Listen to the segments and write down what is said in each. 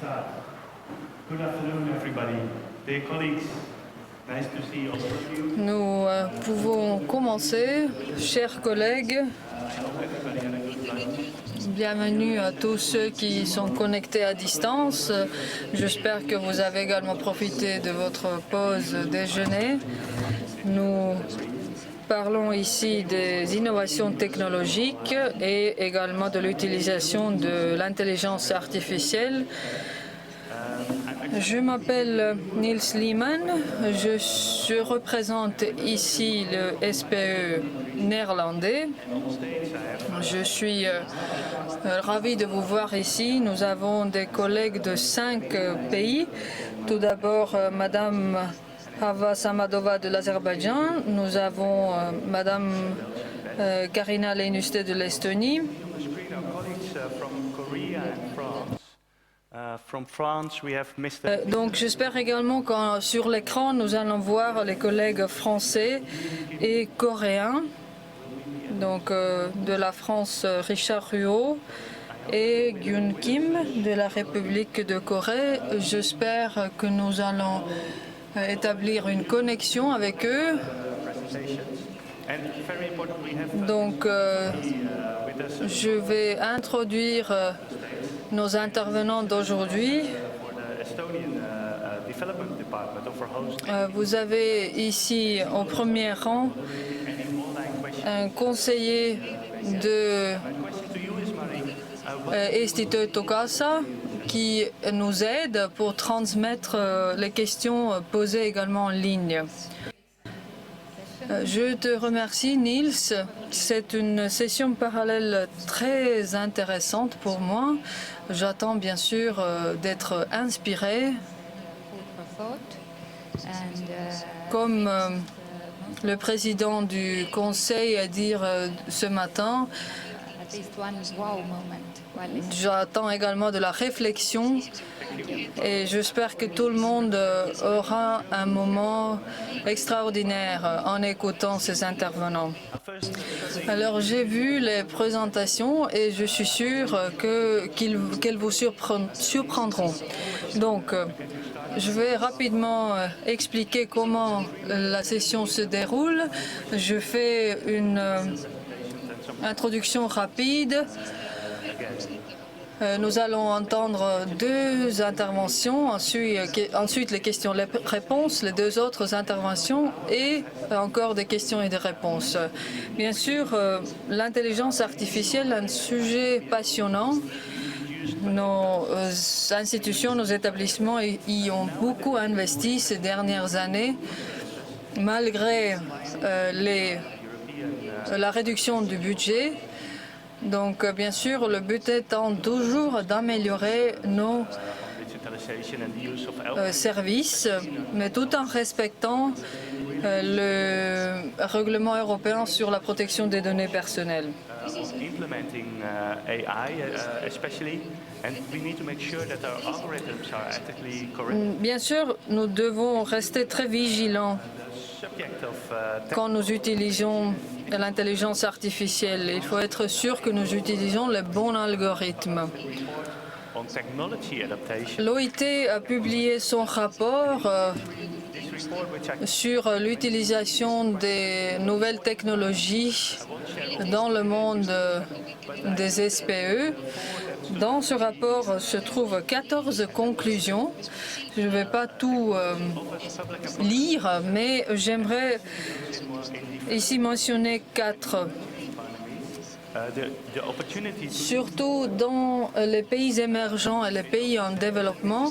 Good afternoon, everybody. Dear colleagues, nice to see all of you. Nous pouvons commencer, chers collègues. Bienvenue à tous ceux qui sont connectés à distance. J'espère que vous avez également profité de votre pause déjeuner. Nous parlons ici des innovations technologiques et également de l'utilisation de l'intelligence artificielle. Je m'appelle Niels Lehmann, je représente ici le SPE néerlandais. Je suis ravi de vous voir ici. Nous avons des collègues de 5 pays. Tout d'abord, Madame Hava Samadova de l'Azerbaïdjan. Nous avons Madame Karina Leinuste de l'Estonie. Donc j'espère également que sur l'écran nous allons voir les collègues français et coréens. Donc de la France, Richard Ruot et Gyun Kim de la République de Corée. J'espère que nous allons établir une connexion avec eux. Donc je vais introduire nos intervenants d'aujourd'hui. Vous avez ici au premier rang un conseiller de Institut Tokasa qui nous aide pour transmettre les questions posées également en ligne. Je te remercie, Niels. C'est une session parallèle très intéressante pour moi. J'attends bien sûr d'être inspiré. Comme le président du Conseil a dit ce matin, j'attends également de la réflexion et j'espère que tout le monde aura un moment extraordinaire en écoutant ces intervenants. Alors j'ai vu les présentations et je suis sûre qu'elles vous surprendront. Donc je vais rapidement expliquer comment la session se déroule. Je fais une introduction rapide. Nous allons entendre 2 interventions, ensuite les questions-réponses, les 2 autres interventions et encore des questions et des réponses. Bien sûr, l'intelligence artificielle est un sujet passionnant. Nos institutions, nos établissements y ont beaucoup investi ces dernières années, malgré la réduction du budget. Donc, bien sûr, le but étant toujours d'améliorer nos services, mais tout en respectant le règlement européen sur la protection des données personnelles. Bien sûr, nous devons rester très vigilants quand nous utilisons l'intelligence artificielle. Il faut être sûr que nous utilisons le bon algorithme. L'OIT a publié son rapport sur l'utilisation des nouvelles technologies dans le monde des SPE. Dans ce rapport se trouvent 14 conclusions. Je ne vais pas tout lire, mais j'aimerais ici mentionner 4. Surtout dans les pays émergents et les pays en développement,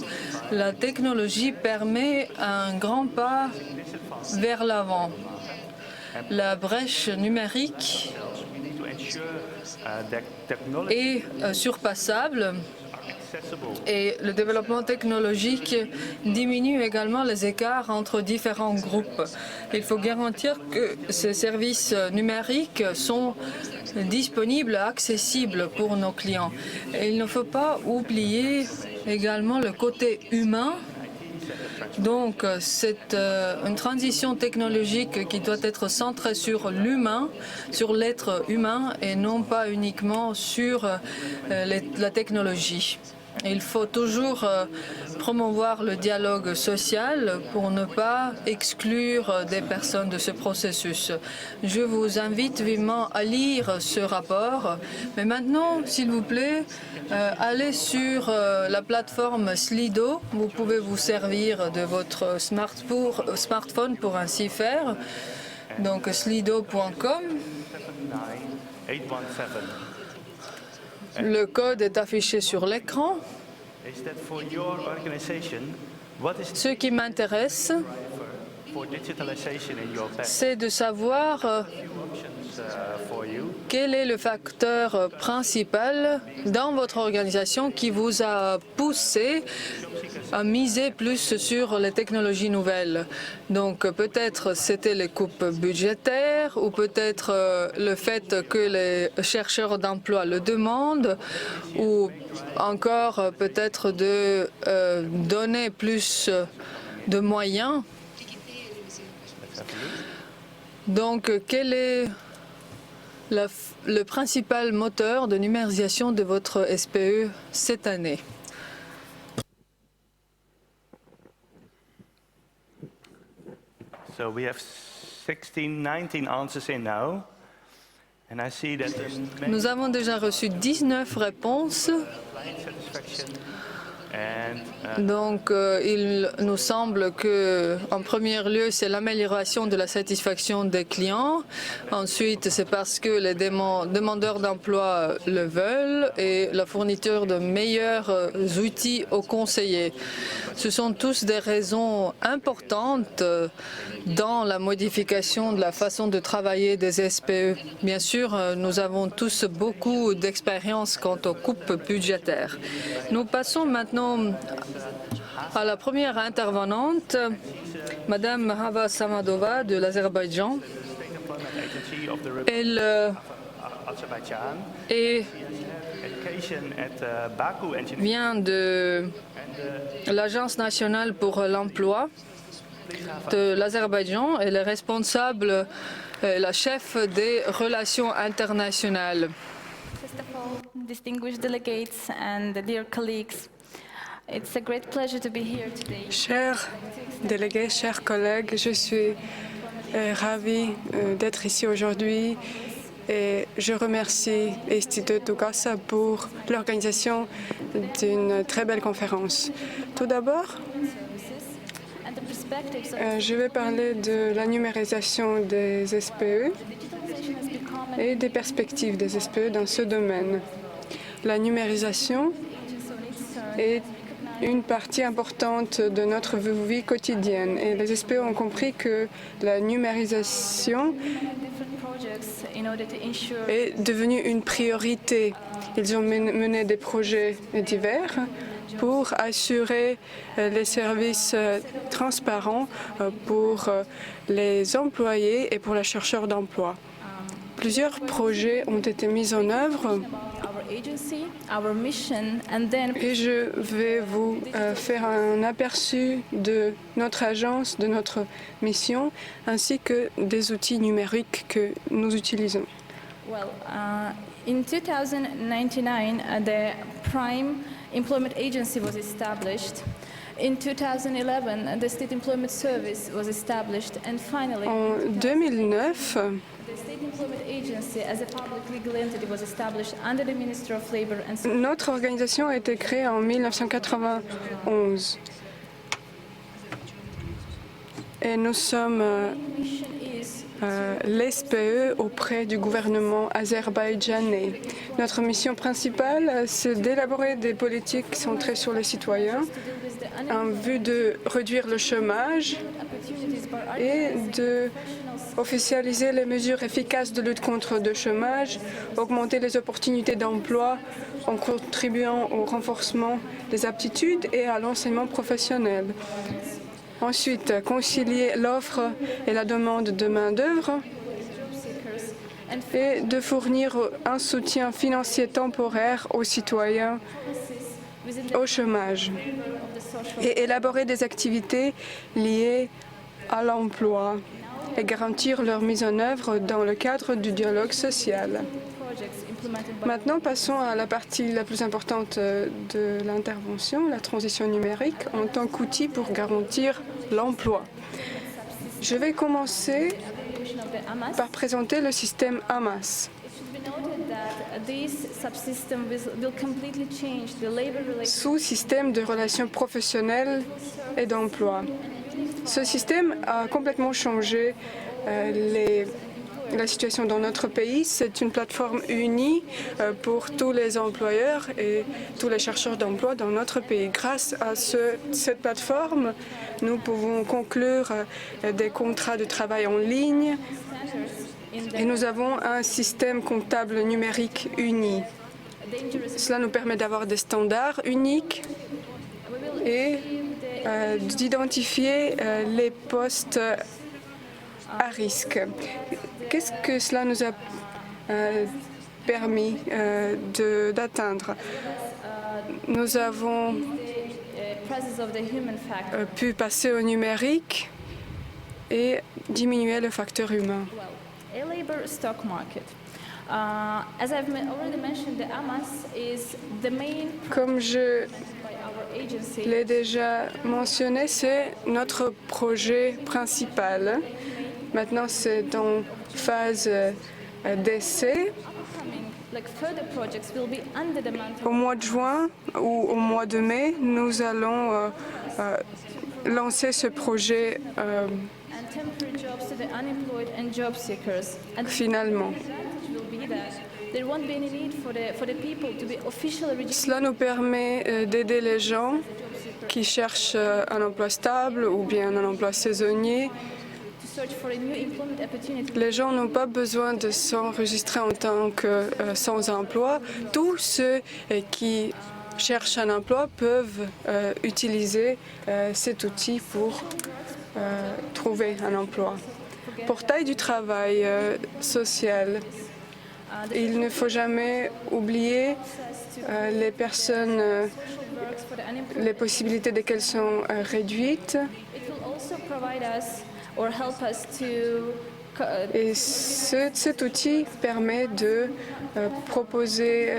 la technologie permet un grand pas vers l'avant. La brèche numérique est surpassable et le développement technologique diminue également les écarts entre différents groupes. Il faut garantir que ces services numériques sont disponibles et accessibles pour nos clients. Et il ne faut pas oublier également le côté humain. Donc, c'est une transition technologique qui doit être centrée sur l'humain, sur l'être humain et non pas uniquement sur la technologie. Il faut toujours promouvoir le dialogue social pour ne pas exclure des personnes de ce processus. Je vous invite vivement à lire ce rapport. Mais maintenant, s'il vous plaît, allez sur la plateforme Slido. Vous pouvez vous servir de votre smartphone pour ainsi faire. Donc slido.com. Le code est affiché sur l'écran. Ce qui m'intéresse, c'est de savoir quel est le facteur principal dans votre organisation qui vous a poussé à miser plus sur les technologies nouvelles. Donc peut-être c'était les coupes budgétaires ou peut-être le fait que les chercheurs d'emploi le demandent ou encore peut-être de donner plus de moyens. Donc quel est le principal moteur de numérisation de votre SPE cette année? So we have 19 answers in now. And I see that Nous avons déjà reçu 19 réponses. Donc, il nous semble que, en premier lieu, c'est l'amélioration de la satisfaction des clients. Ensuite, c'est parce que les demandeurs d'emploi le veulent et la fourniture de meilleurs outils aux conseillers. Ce sont tous des raisons importantes dans la modification de la façon de travailler des SPE. Bien sûr, nous avons tous beaucoup d'expérience quant aux coupes budgétaires. Nous passons maintenant à la première intervenante, Madame Mahava Samadova de l'Azerbaïdjan. Elle vient de l'Agence nationale pour l'emploi de l'Azerbaïdjan. Elle est responsable, la chef des relations internationales. First of all, distinguished delegates and dear colleagues, it's a great pleasure to be here today. Chers délégués, chers collègues, je suis ravie d'être ici aujourd'hui et je remercie Institut Tugasa pour l'organisation d'une très belle conférence. Tout d'abord, je vais parler de la numérisation des SPE et des perspectives des SPE dans ce domaine. La numérisation est une partie importante de notre vie quotidienne et les SPE ont compris que la numérisation est devenue une priorité. Ils ont mené des projets divers pour assurer les services transparents pour les employés et pour les chercheurs d'emploi. Plusieurs projets ont été mis en œuvre et je vais vous faire un aperçu de notre agence, de notre mission, ainsi que des outils numériques que nous utilisons. Well, in 2099, the Prime Employment Agency was established. In 2011, the State Employment Service was established, and finally, En 2009, the State Employment Agency, as a public legal entity, was established under the Ministry of Labor and notre organisation a été créée en 1991 et nous sommes mission is l'SPE auprès du gouvernement azerbaïdjanais. Notre mission principale, c'est d'élaborer des politiques centrées sur les citoyens en vue de réduire le chômage et de officialiser les mesures efficaces de lutte contre le chômage, augmenter les opportunités d'emploi en contribuant au renforcement des aptitudes et à l'enseignement professionnel. Ensuite, concilier l'offre et la demande de main-d'œuvre et de fournir un soutien financier temporaire aux citoyens au chômage et élaborer des activités liées à l'emploi et garantir leur mise en œuvre dans le cadre du dialogue social. implemented by Maintenant, passons à la partie la plus importante de l'intervention, la transition numérique en tant qu'outil pour garantir l'emploi. Je vais commencer evaluation of the AMAS. par présenter le système AMAS. It should be noted that this subsystem will completely change the labor relations Sous-système de relations professionnelles et d'emploi. Ce système a complètement changé la situation dans notre pays. C'est une plateforme unie pour tous les employeurs et tous les chercheurs d'emploi dans notre pays. Grâce à cette plateforme, nous pouvons conclure des contrats de travail en ligne et nous avons un système comptable numérique uni. Cela nous permet d'avoir des standards uniques et d'identifier les postes à risque. Qu'est-ce que cela nous a permis d'atteindre? Nous avons presence of the human factor. pu passer au numérique et diminuer le facteur humain. A labor stock market. As I've already mentioned, the AMAS is the main Comme je by our agency. l'ai déjà mentionné, c'est notre projet principal. Maintenant, c'est en phase d'essai. Upcoming, like further projects will be under the mantle Au mois de juin ou au mois de mai, nous allons lancer ce projet and temporary jobs to the unemployed and job seekers. And the finalement. advantage will be that there won't be any need for the people to be officially registered Cela nous permet d'aider les gens qui cherchent un emploi stable ou bien un emploi saisonnier. to search for a new employment opportunity. Les gens n'ont pas besoin de s'enregistrer en tant que sans-emploi. Tous ceux qui cherchent un emploi peuvent utiliser cet outil pour trouver un emploi. Portail du travail social. Il ne faut jamais oublier les personnes, Works for the unemployed. les possibilités desquelles sont réduites. It will also provide us or help us to Et cet outil permet de proposer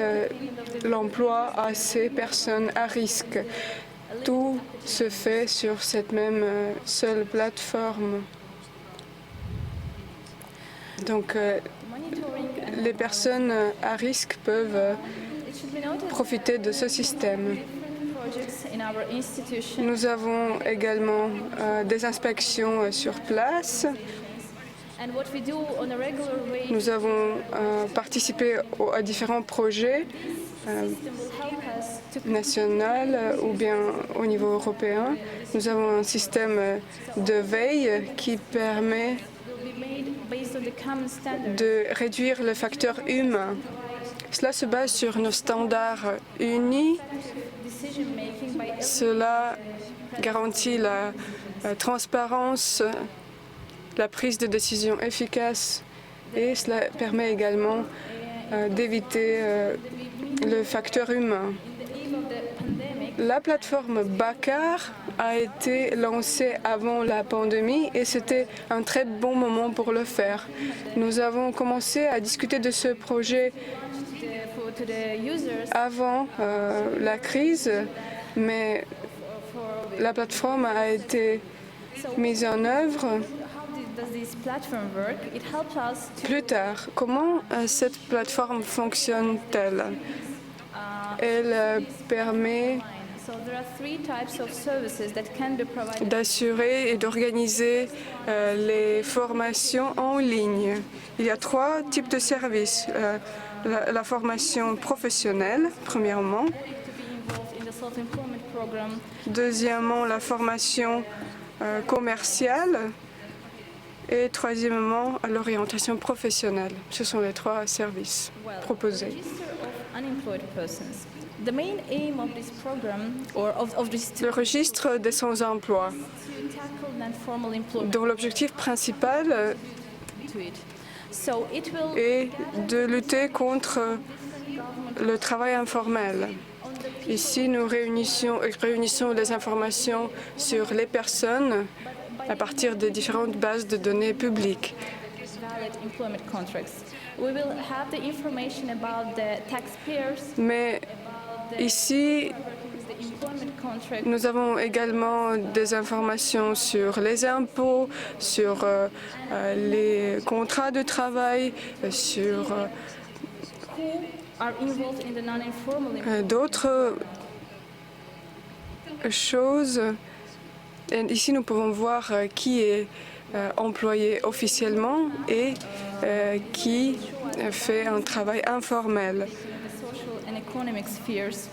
l'emploi à ces personnes à risque. Tout se fait sur cette même seule plateforme. Donc, monitoring and les personnes à risque peuvent it should be noted profiter de ce système. different projects in our institution Nous avons également des inspections sur place. and what we do on a regular way. Nous avons participé à différents projets System will help us to national ou bien au niveau européen. Nous avons un système de veille qui permet will be made based on the common standards. de réduire le facteur humain. Cela se base sur nos standards unis. Decision making by Cela garantit la transparence, la prise de décision efficace et cela permet également d'éviter le facteur humain. in the eve of the pandemic. La plateforme BACAR a été lancée avant la pandémie et c'était un très bon moment pour le faire. Nous avons commencé à discuter de ce projet To the users avant la crise, mais la plateforme a été mise en œuvre how does this platform work? It helps us to plus tard. Comment cette plateforme fonctionne-t-elle? Elle permet so there are three types of services that can be provided. d'assurer et d'organiser les formations en ligne. Il y a trois types de services. La formation professionnelle, premièrement. To be involved in the self-employment program. Deuxièmement, la formation commerciale. Et troisièmement, l'orientation professionnelle. Ce sont les trois services proposés. Register of unemployed persons. The main aim of this program or of this Le registre des sans-emploi, to tackle non-formal employment dont l'objectif principal to it. So it will est de lutter contre le travail informel. Ici, nous réunissons les informations sur les personnes à partir des différentes bases de données publiques. valid employment contracts. We will have the information about the taxpayers, Mais about the ici, working with the employment contract, nous avons également des informations sur les impôts, sur les contrats de travail, sur who are involved in the non-informal employment. d'autres choses. Et ici, nous pouvons voir qui est employé officiellement et qui fait un travail informel. The social and economic spheres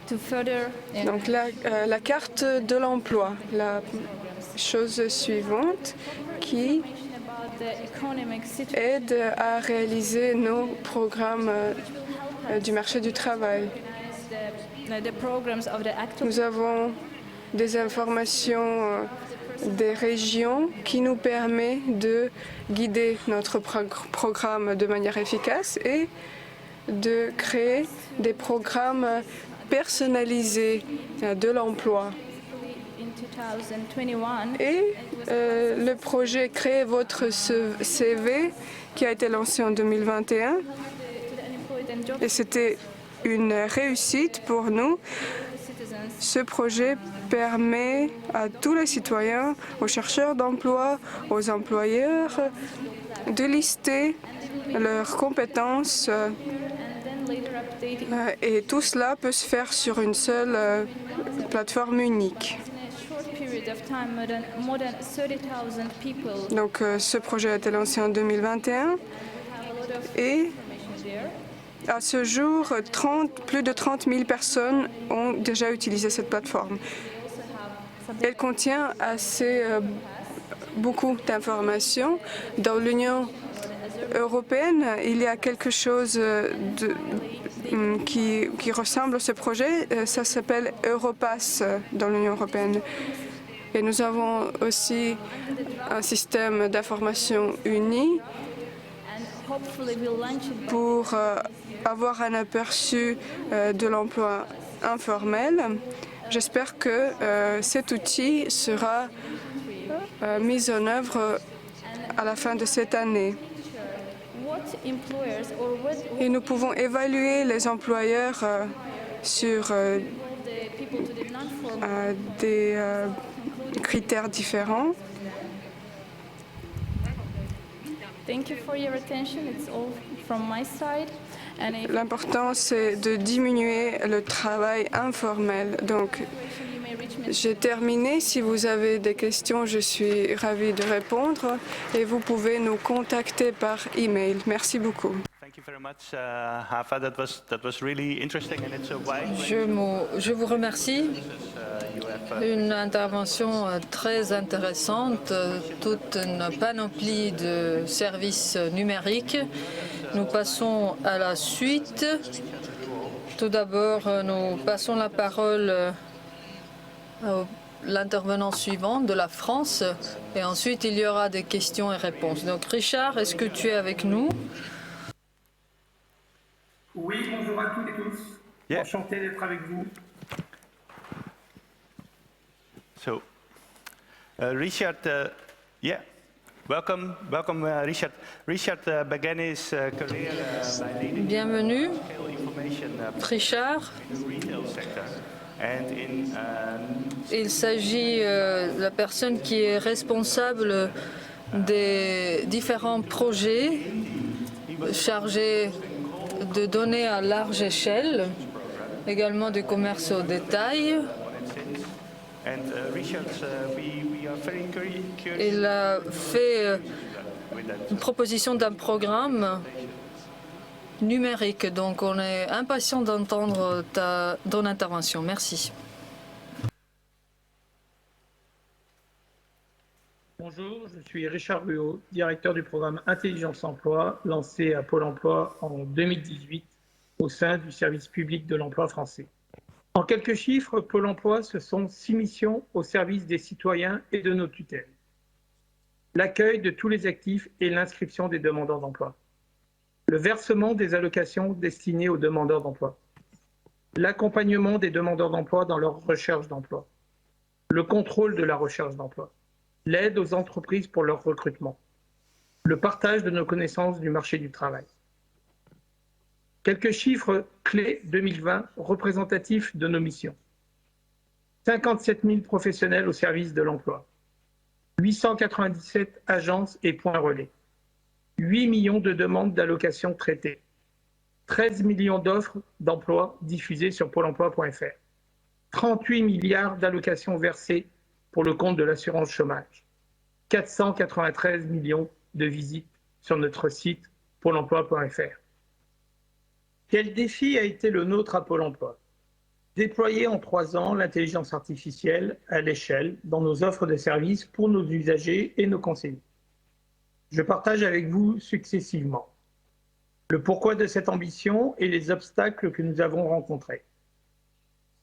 to further Donc la carte de l'emploi, la chose suivante qui information about the economic situation aide à réaliser nos programmes du marché du travail. the programs of the act of Nous avons des informations des régions qui nous permet de guider notre programme de manière efficace et de créer des programmes personnalisés de l'emploi. in 2021. Et le projet Créer votre CV qui a été lancé en 2021 To the unemployed and job et c'était une réussite pour nous. citizens Ce projet permet à tous les citoyens, aux chercheurs d'emploi, aux employeurs, de lister leurs compétences and then later updating et tout cela peut se faire sur une seule plateforme unique. in a short period of time more than 30,000 people Donc ce projet a été lancé en 2021 have a lot of et information there. à ce jour, plus de 30 000 personnes ont déjà utilisé cette plateforme. Elle contient beaucoup d'informations. Dans l'Union européenne, il y a quelque chose qui ressemble à ce projet. Ça s'appelle Europass dans l'Union européenne. Et nous avons aussi un système d'information uni And hopefully we'll launch it by pour avoir un aperçu de l'emploi informel. J'espère que cet outil sera mis en œuvre à la fin de cette année. what employers or what Et nous pouvons évaluer les employeurs sur the people to the non-formal. des critères différents. Thank you for your attention. It's all from my side. And if L'important, c'est de diminuer le travail informel. Donc, you may reach me j'ai terminé. Si vous avez des questions, je suis ravie de répondre et vous pouvez nous contacter par email. Merci beaucoup. Thank you very much, Hafa. That was really interesting, and it's a wide Je vous remercie. you have Une intervention très intéressante, toute une panoplie de services numériques. Nous passons à la suite. Tout d'abord, nous passons la parole à l'intervenant suivant de la France et ensuite il y aura des questions et réponses. Donc Richard, est-ce que tu es avec nous? Oui, bonjour à toutes et tous. Yeah. Enchanté d'être avec vous. So, Richard, welcome, Richard. Richard began his career by leading Bienvenue, information Richard. in the retail sector, and in Il s'agit de la personne qui est responsable des différents projets chargés de données à large échelle, également du commerce au détail. and Richard, we are very curious Il a fait with that. une proposition d'un programme numérique, donc on est impatient d'entendre ton intervention. Merci. Bonjour, je suis Richard Ruot, directeur du programme Intelligence Emploi, lancé à Pôle emploi en 2018 au sein du service public de l'emploi français. En quelques chiffres, Pôle emploi, ce sont 6 missions au service des citoyens et de nos tutelles. L'accueil de tous les actifs et l'inscription des demandeurs d'emploi. Le versement des allocations destinées aux demandeurs d'emploi. L'accompagnement des demandeurs d'emploi dans leur recherche d'emploi. Le contrôle de la recherche d'emploi. L'aide aux entreprises pour leur recrutement. Le partage de nos connaissances du marché du travail. Quelques chiffres clés 2020 représentatifs de nos missions. 57 000 professionnels au service de l'emploi, 897 agences et points relais, 8 millions de demandes d'allocations traitées, 13 millions d'offres d'emploi diffusées sur pôle emploi.fr, 38 milliards d'allocations versées pour le compte de l'assurance chômage, 493 millions de visites sur notre site pôle emploi.fr. Quel défi a été le nôtre à Pôle emploi? Déployer en 3 ans l'intelligence artificielle à l'échelle dans nos offres de services pour nos usagers et nos conseillers. Je partage avec vous successivement le pourquoi de cette ambition et les obstacles que nous avons rencontrés,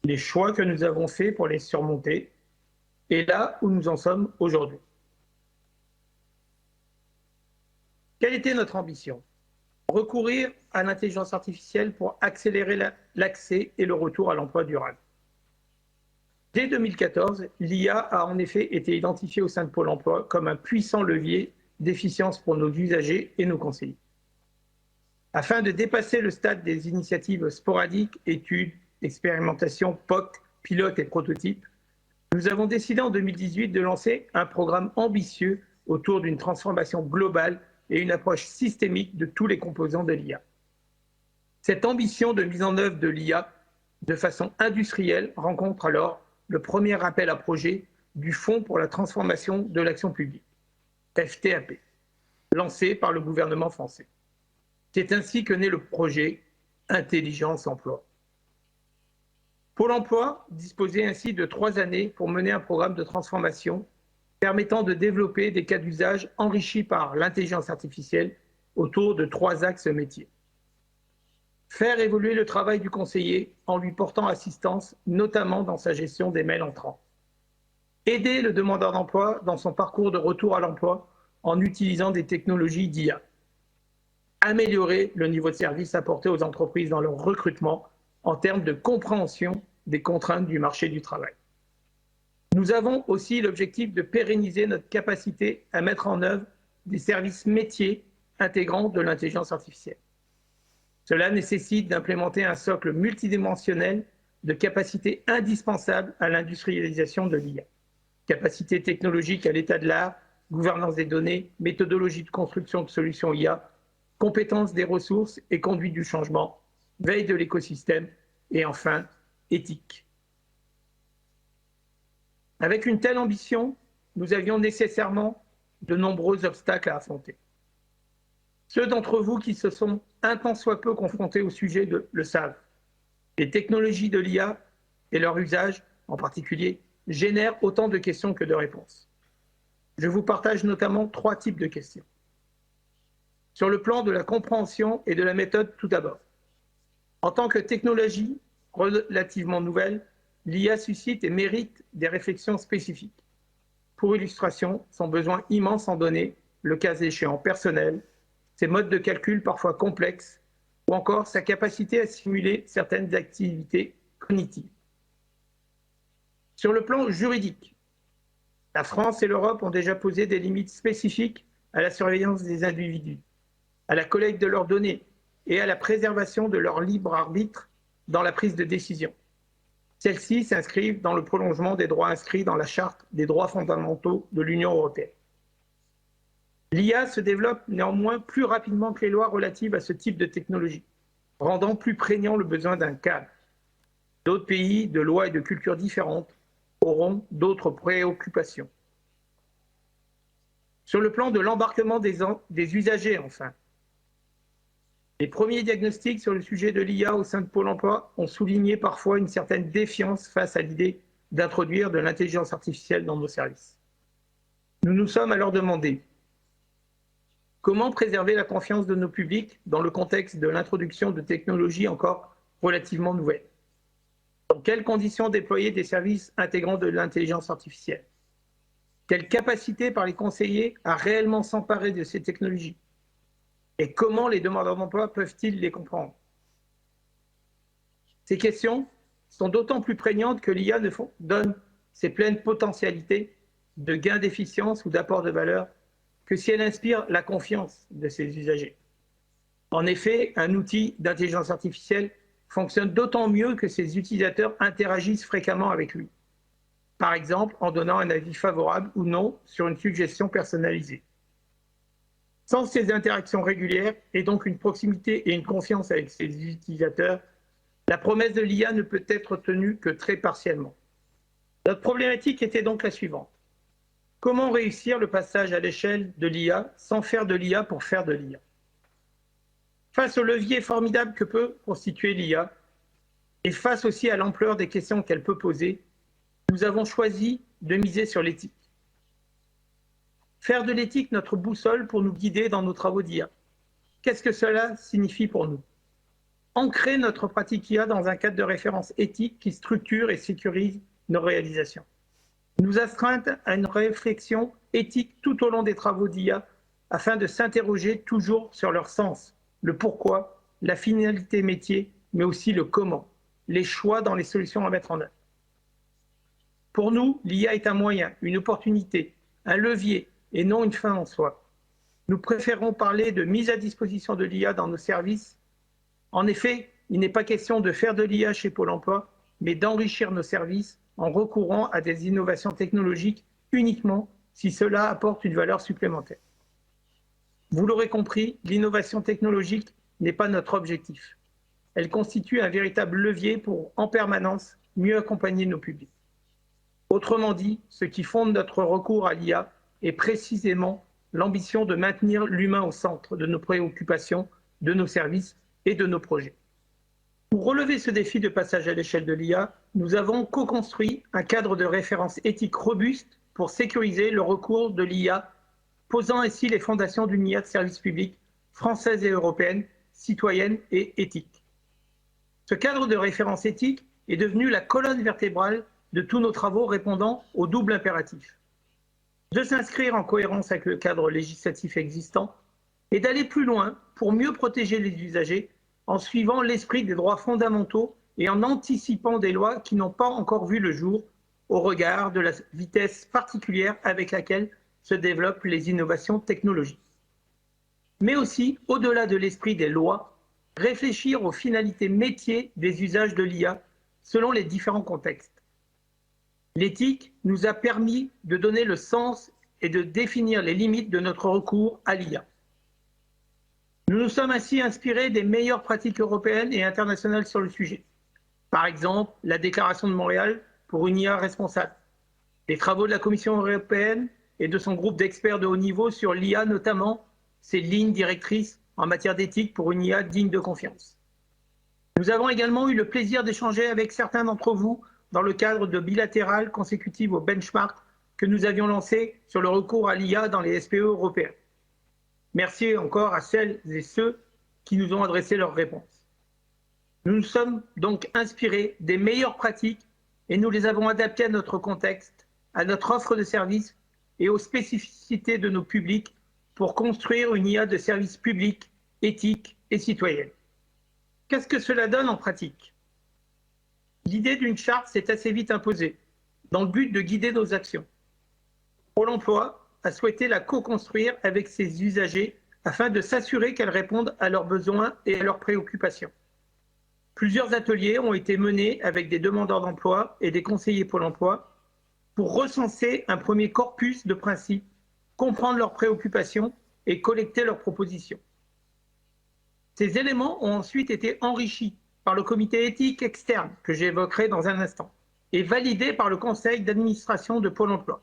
les choix que nous avons faits pour les surmonter et là où nous en sommes aujourd'hui. Quelle était notre ambition? Recourir à l'intelligence artificielle pour accélérer l'accès et le retour à l'emploi durable. Dès 2014, l'IA a en effet été identifiée au sein de Pôle emploi comme un puissant levier d'efficience pour nos usagers et nos conseillers. Afin de dépasser le stade des initiatives sporadiques, études, expérimentations, POC, pilotes et prototypes, nous avons décidé en 2018 de lancer un programme ambitieux autour d'une transformation globale et une approche systémique de tous les composants de l'IA. Cette ambition de mise en œuvre de l'IA de façon industrielle rencontre alors le premier appel à projet du Fonds pour la transformation de l'action publique, FTAP, lancé par le gouvernement français. C'est ainsi que naît le projet Intelligence Emploi. Pôle emploi disposait ainsi de 3 années pour mener un programme de transformation permettant de développer des cas d'usage enrichis par l'intelligence artificielle autour de 3 axes métiers. Faire évoluer le travail du conseiller en lui portant assistance, notamment dans sa gestion des mails entrants. Aider le demandeur d'emploi dans son parcours de retour à l'emploi en utilisant des technologies d'IA. Améliorer le niveau de service apporté aux entreprises dans leur recrutement en termes de compréhension des contraintes du marché du travail. Nous avons aussi l'objectif de pérenniser notre capacité à mettre en œuvre des services métiers intégrant de l'intelligence artificielle. Cela nécessite d'implémenter un socle multidimensionnel de capacités indispensables à l'industrialisation de l'IA. Capacité technologique à l'état de l'art, gouvernance des données, méthodologie de construction de solutions IA, compétences des ressources et conduite du changement, veille de l'écosystème et enfin éthique. Avec une telle ambition, nous avions nécessairement de nombreux obstacles à affronter. Ceux d'entre vous qui se sont un tant soit peu confrontés au sujet le savent. Les technologies de l'IA et leur usage, en particulier, génèrent autant de questions que de réponses. Je vous partage notamment 3 types de questions. Sur le plan de la compréhension et de la méthode tout d'abord. En tant que technologie relativement nouvelle, l'IA suscite et mérite des réflexions spécifiques. Pour illustration, son besoin immense en données, le cas échéant personnel, ses modes de calcul parfois complexes, ou encore sa capacité à simuler certaines activités cognitives. Sur le plan juridique, la France et l'Europe ont déjà posé des limites spécifiques à la surveillance des individus, à la collecte de leurs données et à la préservation de leur libre arbitre dans la prise de décision. Celles-ci s'inscrivent dans le prolongement des droits inscrits dans la Charte des droits fondamentaux de l'Union européenne. L'IA se développe néanmoins plus rapidement que les lois relatives à ce type de technologie, rendant plus prégnant le besoin d'un cadre. D'autres pays, de lois et de cultures différentes, auront d'autres préoccupations. Sur le plan de l'embarquement des usagers, enfin, les premiers diagnostics sur le sujet de l'IA au sein de Pôle emploi ont souligné parfois une certaine défiance face à l'idée d'introduire de l'intelligence artificielle dans nos services. Nous nous sommes alors demandé comment préserver la confiance de nos publics dans le contexte de l'introduction de technologies encore relativement nouvelles. Dans quelles conditions déployer des services intégrant de l'intelligence artificielle? Quelle capacité par les conseillers à réellement s'emparer de ces technologies? Et comment les demandeurs d'emploi peuvent-ils les comprendre? Ces questions sont d'autant plus prégnantes que l'IA ne donne ses pleines potentialités de gain d'efficience ou d'apport de valeur que si elle inspire la confiance de ses usagers. En effet, un outil d'intelligence artificielle fonctionne d'autant mieux que ses utilisateurs interagissent fréquemment avec lui. Par exemple, en donnant un avis favorable ou non sur une suggestion personnalisée. Sans ces interactions régulières et donc une proximité et une confiance avec ses utilisateurs, la promesse de l'IA ne peut être tenue que très partiellement. Notre problématique était donc la suivante. Comment réussir le passage à l'échelle de l'IA sans faire de l'IA pour faire de l'IA? Face au levier formidable que peut constituer l'IA et face aussi à l'ampleur des questions qu'elle peut poser, nous avons choisi de miser sur l'éthique. Faire de l'éthique notre boussole pour nous guider dans nos travaux d'IA. Qu'est-ce que cela signifie pour nous? Ancrer notre pratique IA dans un cadre de référence éthique qui structure et sécurise nos réalisations. Nous astreindre à une réflexion éthique tout au long des travaux d'IA afin de s'interroger toujours sur leur sens, le pourquoi, la finalité métier, mais aussi le comment, les choix dans les solutions à mettre en œuvre. Pour nous, l'IA est un moyen, une opportunité, un levier et non une fin en soi. Nous préférons parler de mise à disposition de l'IA dans nos services. En effet, il n'est pas question de faire de l'IA chez Pôle emploi, mais d'enrichir nos services en recourant à des innovations technologiques uniquement si cela apporte une valeur supplémentaire. Vous l'aurez compris, l'innovation technologique n'est pas notre objectif. Elle constitue un véritable levier pour, en permanence, mieux accompagner nos publics. Autrement dit, ce qui fonde notre recours à l'IA est précisément l'ambition de maintenir l'humain au centre de nos préoccupations, de nos services et de nos projets. Pour relever ce défi de passage à l'échelle de l'IA, nous avons co-construit un cadre de référence éthique robuste pour sécuriser le recours de l'IA, posant ainsi les fondations d'une IA de service public française et européenne, citoyenne et éthique. Ce cadre de référence éthique est devenu la colonne vertébrale de tous nos travaux répondant au double impératif de s'inscrire en cohérence avec le cadre législatif existant et d'aller plus loin pour mieux protéger les usagers en suivant l'esprit des droits fondamentaux et en anticipant des lois qui n'ont pas encore vu le jour au regard de la vitesse particulière avec laquelle se développent les innovations technologiques. Mais aussi, au-delà de l'esprit des lois, réfléchir aux finalités métiers des usages de l'IA selon les différents contextes. L'éthique nous a permis de donner le sens et de définir les limites de notre recours à l'IA. Nous nous sommes ainsi inspirés des meilleures pratiques européennes et internationales sur le sujet. Par exemple, la Déclaration de Montréal pour une IA responsable, les travaux de la Commission européenne et de son groupe d'experts de haut niveau sur l'IA, notamment ses lignes directrices en matière d'éthique pour une IA digne de confiance. Nous avons également eu le plaisir d'échanger avec certains d'entre vous dans le cadre de bilatérales consécutives au benchmark que nous avions lancé sur le recours à l'IA dans les SPE européens. Merci encore à celles et ceux qui nous ont adressé leurs réponses. Nous nous sommes donc inspirés des meilleures pratiques et nous les avons adaptées à notre contexte, à notre offre de services et aux spécificités de nos publics pour construire une IA de service public, éthique et citoyenne. Qu'est-ce que cela donne en pratique? L'idée d'une charte s'est assez vite imposée, dans le but de guider nos actions. Pôle emploi a souhaité la co-construire avec ses usagers afin de s'assurer qu'elle réponde à leurs besoins et à leurs préoccupations. Plusieurs ateliers ont été menés avec des demandeurs d'emploi et des conseillers Pôle emploi pour recenser un premier corpus de principes, comprendre leurs préoccupations et collecter leurs propositions. Ces éléments ont ensuite été enrichis par le comité éthique externe, que j'évoquerai dans un instant, et validé par le conseil d'administration de Pôle emploi.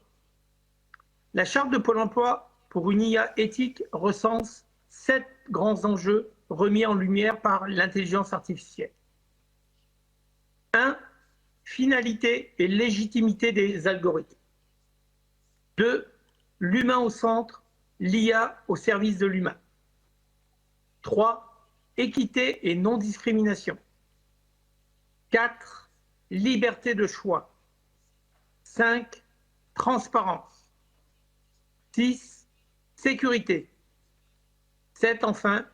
La charte de Pôle emploi pour une IA éthique recense 7 grands enjeux remis en lumière par l'intelligence artificielle. 1. Finalité et légitimité des algorithmes. 2. L'humain au centre, l'IA au service de l'humain. 3. Équité et non-discrimination. 4. Liberté de choix. 5. Transparence. 6. Sécurité. 7. Enfin,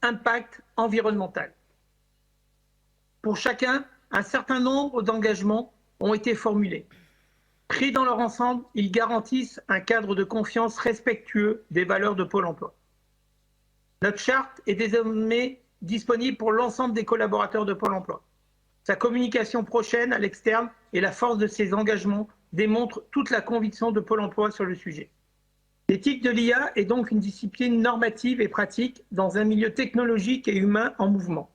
impact environnemental. Pour chacun, un certain nombre d'engagements ont été formulés. Pris dans leur ensemble, ils garantissent un cadre de confiance respectueux des valeurs de Pôle emploi. Notre charte est désormais disponible pour l'ensemble des collaborateurs de Pôle emploi. Sa communication prochaine à l'externe et la force de ses engagements démontrent toute la conviction de Pôle emploi sur le sujet. L'éthique de l'IA est donc une discipline normative et pratique dans un milieu technologique et humain en mouvement.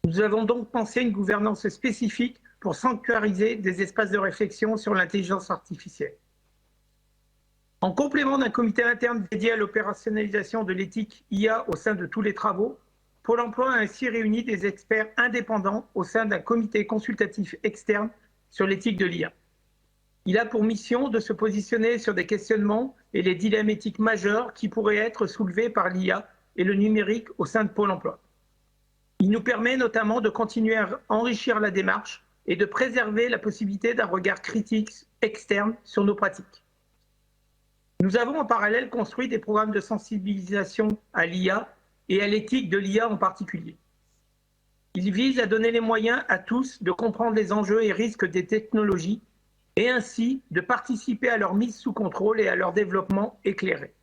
Nous avons donc pensé une gouvernance spécifique pour sanctuariser des espaces de réflexion sur l'intelligence artificielle. En complément d'un comité interne dédié à l'opérationnalisation de l'éthique IA au sein de tous les travaux, Pôle emploi a ainsi réuni des experts indépendants au sein d'un comité consultatif externe sur l'éthique de l'IA. Il a pour mission de se positionner sur des questionnements et les dilemmes éthiques majeurs qui pourraient être soulevés par l'IA et le numérique au sein de Pôle emploi. Il nous permet notamment de continuer à enrichir la démarche et de préserver la possibilité d'un regard critique externe sur nos pratiques. Nous avons en parallèle construit des programmes de sensibilisation à l'IA et à l'éthique de l'IA en particulier. Ils visent à donner les moyens à tous de comprendre les enjeux et risques des technologies et ainsi de participer à leur mise sous contrôle et à leur développement éclairé.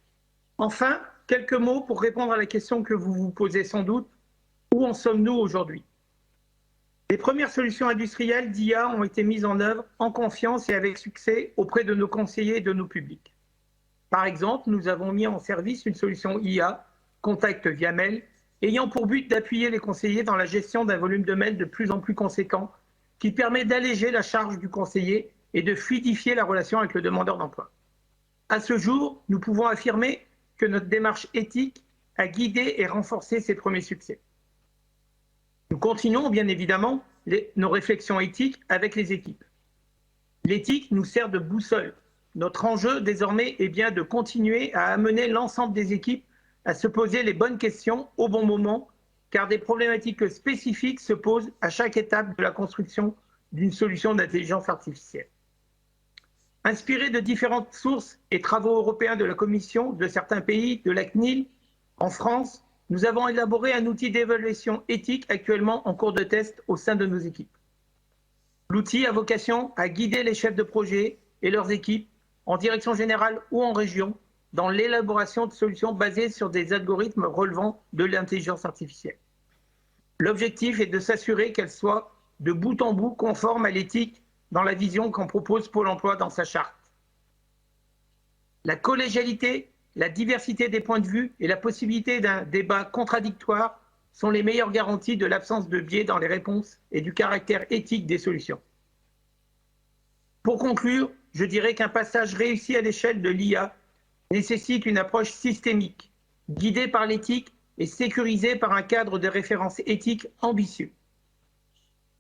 Enfin, quelques mots pour répondre à la question que vous vous posez sans doute, où en sommes-nous aujourd'hui? Les premières solutions industrielles d'IA ont été mises en œuvre en confiance et avec succès auprès de nos conseillers et de nos publics. Par exemple, nous avons mis en service une solution IA, Contact via mail, ayant pour but d'appuyer les conseillers dans la gestion d'un volume de mails de plus en plus conséquent, qui permet d'alléger la charge du conseiller et de fluidifier la relation avec le demandeur d'emploi. À ce jour, nous pouvons affirmer que notre démarche éthique a guidé et renforcé ces premiers succès. Nous continuons bien évidemment nos réflexions éthiques avec les équipes. L'éthique nous sert de boussole. Notre enjeu désormais est bien de continuer à amener l'ensemble des équipes à se poser les bonnes questions au bon moment, car des problématiques spécifiques se posent à chaque étape de la construction d'une solution d'intelligence artificielle. Inspiré de différentes sources et travaux européens de la Commission, de certains pays, de la CNIL, en France, nous avons élaboré un outil d'évaluation éthique actuellement en cours de test au sein de nos équipes. L'outil a vocation à guider les chefs de projet et leurs équipes en direction générale ou en région, dans l'élaboration de solutions basées sur des algorithmes relevant de l'intelligence artificielle. L'objectif est de s'assurer qu'elles soient de bout en bout conformes à l'éthique dans la vision qu'en propose Pôle emploi dans sa charte. La collégialité, la diversité des points de vue et la possibilité d'un débat contradictoire sont les meilleures garanties de l'absence de biais dans les réponses et du caractère éthique des solutions. Pour conclure, je dirais qu'un passage réussi à l'échelle de l'IA nécessite une approche systémique, guidée par l'éthique et sécurisée par un cadre de référence éthique ambitieux.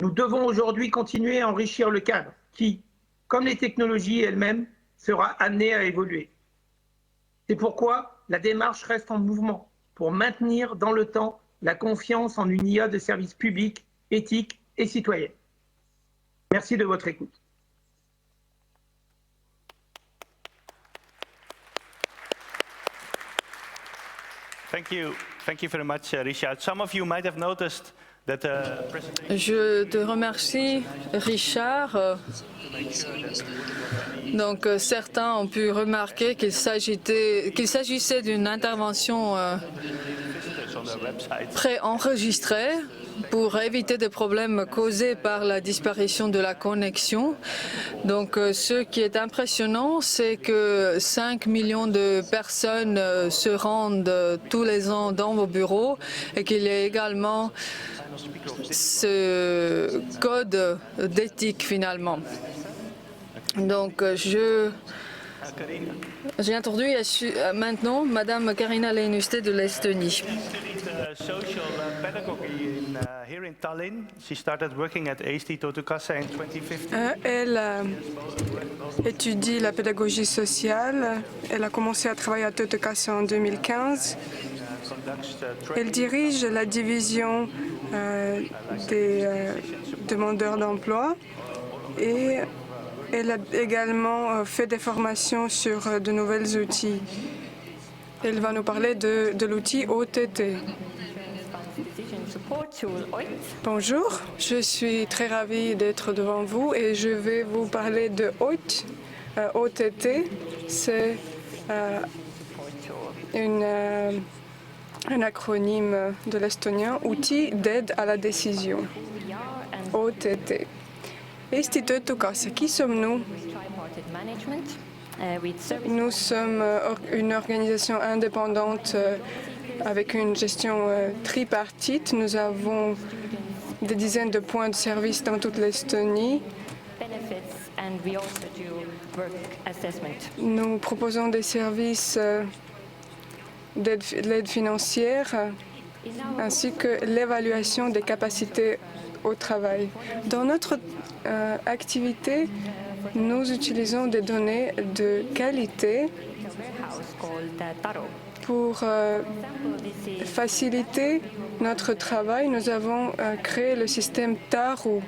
Nous devons aujourd'hui continuer à enrichir le cadre qui, comme les technologies elles-mêmes, sera amené à évoluer. C'est pourquoi la démarche reste en mouvement pour maintenir dans le temps la confiance en une IA de service public, éthique et citoyenne. Merci de votre écoute. Thank you very much, Richard. Some of you might have noticed that Je te remercie, Richard. Donc, certains ont pu remarquer qu'il s'agissait d'une intervention préenregistrée pour éviter des problèmes causés par la disparition de la connexion. Donc, ce qui est impressionnant, c'est que 5 millions de personnes se rendent tous les ans dans vos bureaux et qu'il y a également ce code d'éthique finalement. Donc, j'ai introduit maintenant Madame Karina Leinuste de l'Estonie. Elle étudie la pédagogie sociale. Elle a commencé à travailler à Tötekäsi en 2015. Elle dirige la division des demandeurs d'emploi et elle a également fait des formations sur de nouveaux outils. Elle va nous parler de l'outil OTT. Bonjour, je suis très ravie d'être devant vous et je vais vous parler de OIT. OTT, c'est une un acronyme de l'estonien, Outil d'aide à la décision, OTT. Instituutukassa, qui sommes-nous? Nous sommes une organisation indépendante avec une gestion tripartite. Nous avons des dizaines de points de service dans toute l'Estonie. Nous proposons des services d'aide financière ainsi que l'évaluation des capacités au travail. Dans notre activité, nous utilisons des données de qualité pour faciliter notre travail. Nous avons créé le système Taru.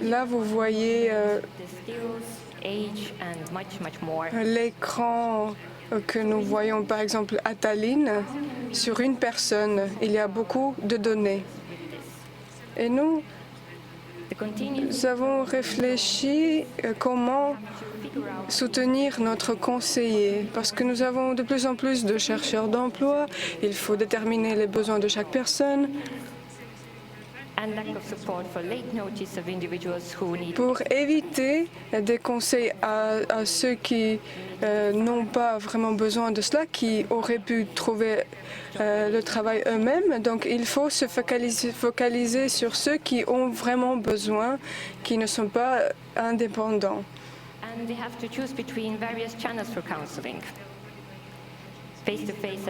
Là, vous voyez l'écran que nous voyons par exemple à Tallinn. Sur une personne, il y a beaucoup de données. Et nous avons réfléchi comment soutenir notre conseiller, parce que nous avons de plus en plus de chercheurs d'emploi, il faut déterminer les besoins de chaque personne. Pour éviter des conseils à ceux qui n'ont pas vraiment besoin de cela, qui auraient pu trouver le travail eux-mêmes. Donc il faut se focaliser sur ceux qui ont vraiment besoin, qui ne sont pas indépendants.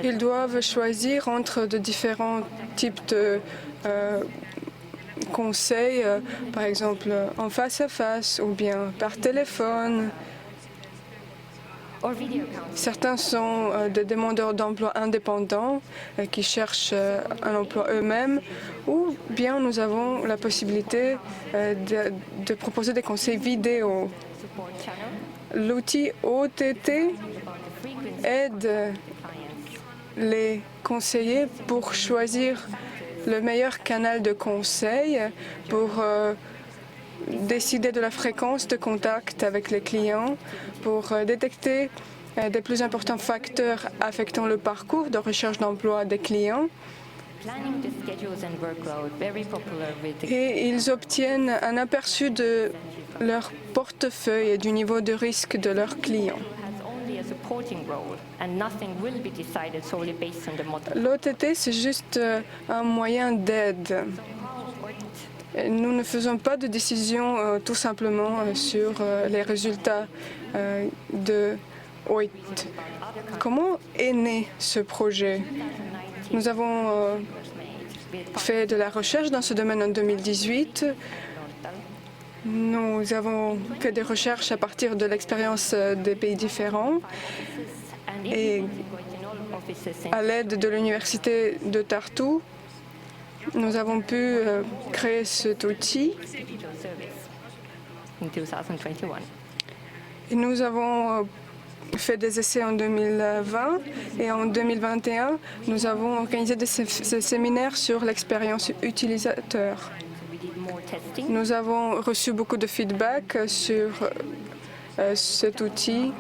Ils doivent choisir entre de différents types de conseils, par exemple en face à face ou bien par téléphone. Certains sont des demandeurs d'emploi indépendants qui cherchent un emploi eux-mêmes, ou bien nous avons la possibilité de proposer des conseils vidéo. L'outil OTT aide les conseillers pour choisir le meilleur canal de conseil, pour décider de la fréquence de contact avec les clients, pour détecter des plus importants facteurs affectant le parcours de recherche d'emploi des clients. Et ils obtiennent un aperçu de leur portefeuille et du niveau de risque de leurs clients. L'OTT, c'est juste un moyen d'aide. Nous ne faisons pas de décision tout simplement sur les résultats de OIT. Comment est né ce projet? Nous avons fait de la recherche dans ce domaine en 2018. Nous avons fait des recherches à partir de l'expérience des pays différents et à l'aide de l'université de Tartu, nous avons pu créer cet outil. Et nous avons fait des essais en 2020 et en 2021, nous avons organisé des séminaires sur l'expérience utilisateur. Nous avons reçu beaucoup de feedback sur cet outil.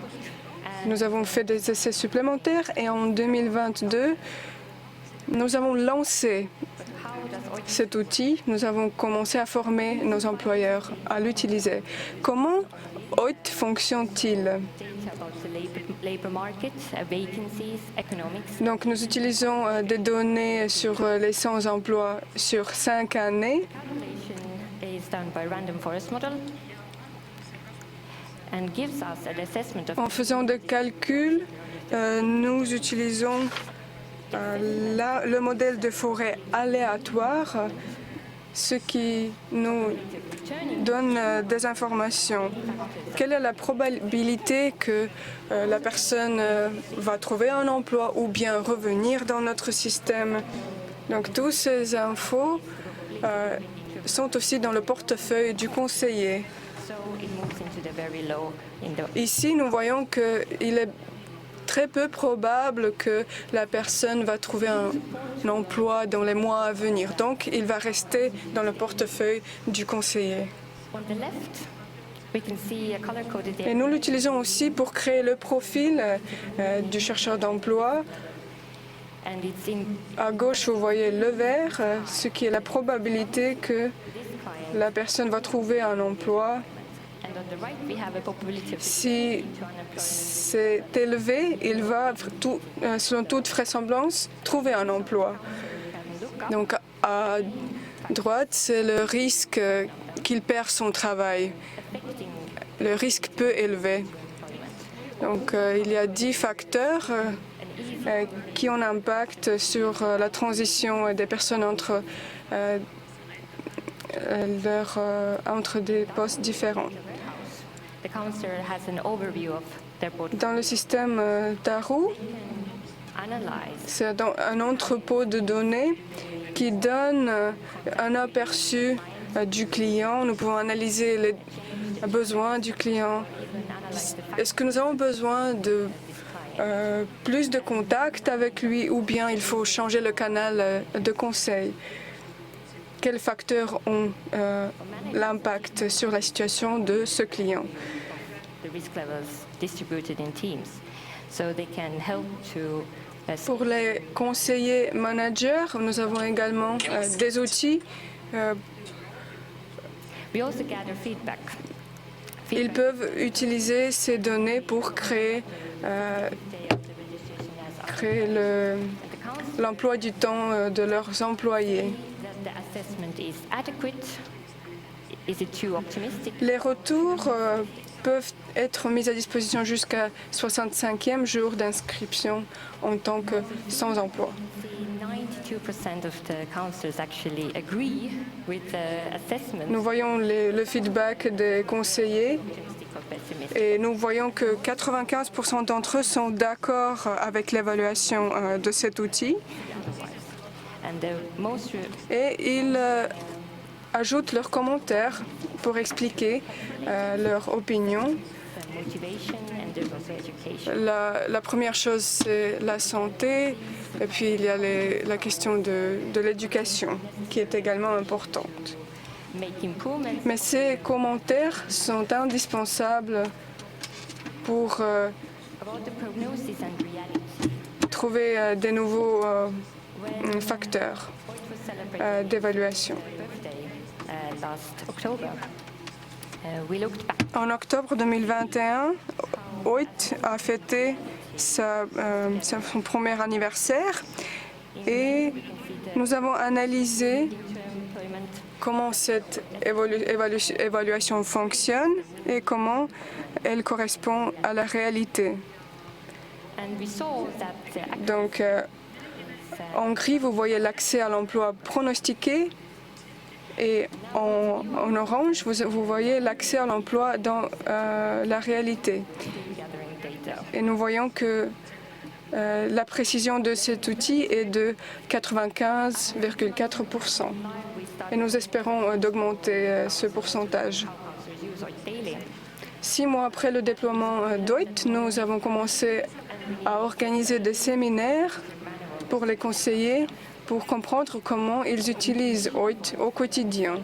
Nous avons fait des essais supplémentaires et en 2022, nous avons lancé cet outil. Nous avons commencé à former nos employeurs à l'utiliser. Comment OIT fonctionne-t-il? Donc, nous utilisons des données sur les sans-emploi sur 5 années. En faisant des calculs, nous utilisons le modèle de forêt aléatoire, ce qui nous donne des informations. Quelle est la probabilité que la personne va trouver un emploi ou bien revenir dans notre système? Donc, toutes ces infos sont aussi dans le portefeuille du conseiller. Ici, nous voyons qu'il est très peu probable que la personne va trouver un emploi dans les mois à venir. Donc, il va rester dans le portefeuille du conseiller. Et nous l'utilisons aussi pour créer le profil du chercheur d'emploi À gauche, vous voyez le vert, ce qui est la probabilité que la personne va trouver un emploi. Si c'est élevé, il va, selon toute vraisemblance, trouver un emploi. Donc, à droite, c'est le risque qu'il perd son travail. Le risque peu élevé. Donc, il y a 10 facteurs qui ont un impact sur la transition des personnes entre des postes différents. Dans le système Taru, c'est un entrepôt de données qui donne un aperçu du client. Nous pouvons analyser les besoins du client. Est-ce que nous avons besoin de plus de contact avec lui ou bien il faut changer le canal de conseil? Quels facteurs ont l'impact sur la situation de ce client? Pour les conseillers managers, nous avons également des outils. Ils peuvent utiliser ces données pour créer l'emploi du temps de leurs employés. Les retours peuvent être mis à disposition jusqu'à 65e jour d'inscription en tant que sans emploi. Nous voyons le feedback des conseillers et nous voyons que 95% d'entre eux sont d'accord avec l'évaluation de cet outil. Et ils ajoutent leurs commentaires pour expliquer leur opinion. La première chose, c'est la santé, et puis il y a la question de l'éducation, qui est également importante. Mais ces commentaires sont indispensables pour trouver des nouveaux facteurs d'évaluation. En octobre 2021, Hoyt a fêté son premier anniversaire et nous avons analysé comment cette évaluation fonctionne et comment elle correspond à la réalité. Donc, en gris, vous voyez l'accès à l'emploi pronostiqué et en orange, vous voyez l'accès à l'emploi dans la réalité. Et nous voyons que la précision de cet outil est de 95,4%. Et nous espérons d'augmenter ce pourcentage. 6 mois après le déploiement d'Hoyt, nous avons commencé à organiser des séminaires pour les conseillers pour comprendre comment ils utilisent Hoyt au quotidien.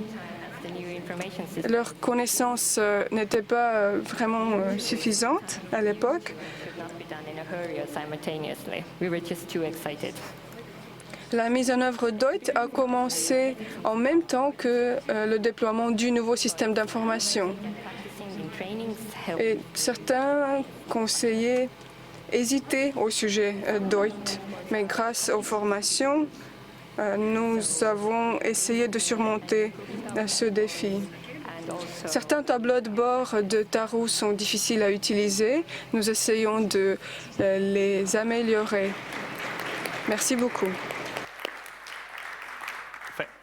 Leur connaissance n'était pas vraiment suffisante à l'époque. La mise en œuvre d'Hoyt a commencé en même temps que le déploiement du nouveau système d'information. Et certains conseillers hésitaient au sujet d'Hoyt, mais grâce aux formations, nous avons essayé de surmonter ce défi. Certains tableaux de bord de Taru sont difficiles à utiliser. Nous essayons de les améliorer. Merci beaucoup.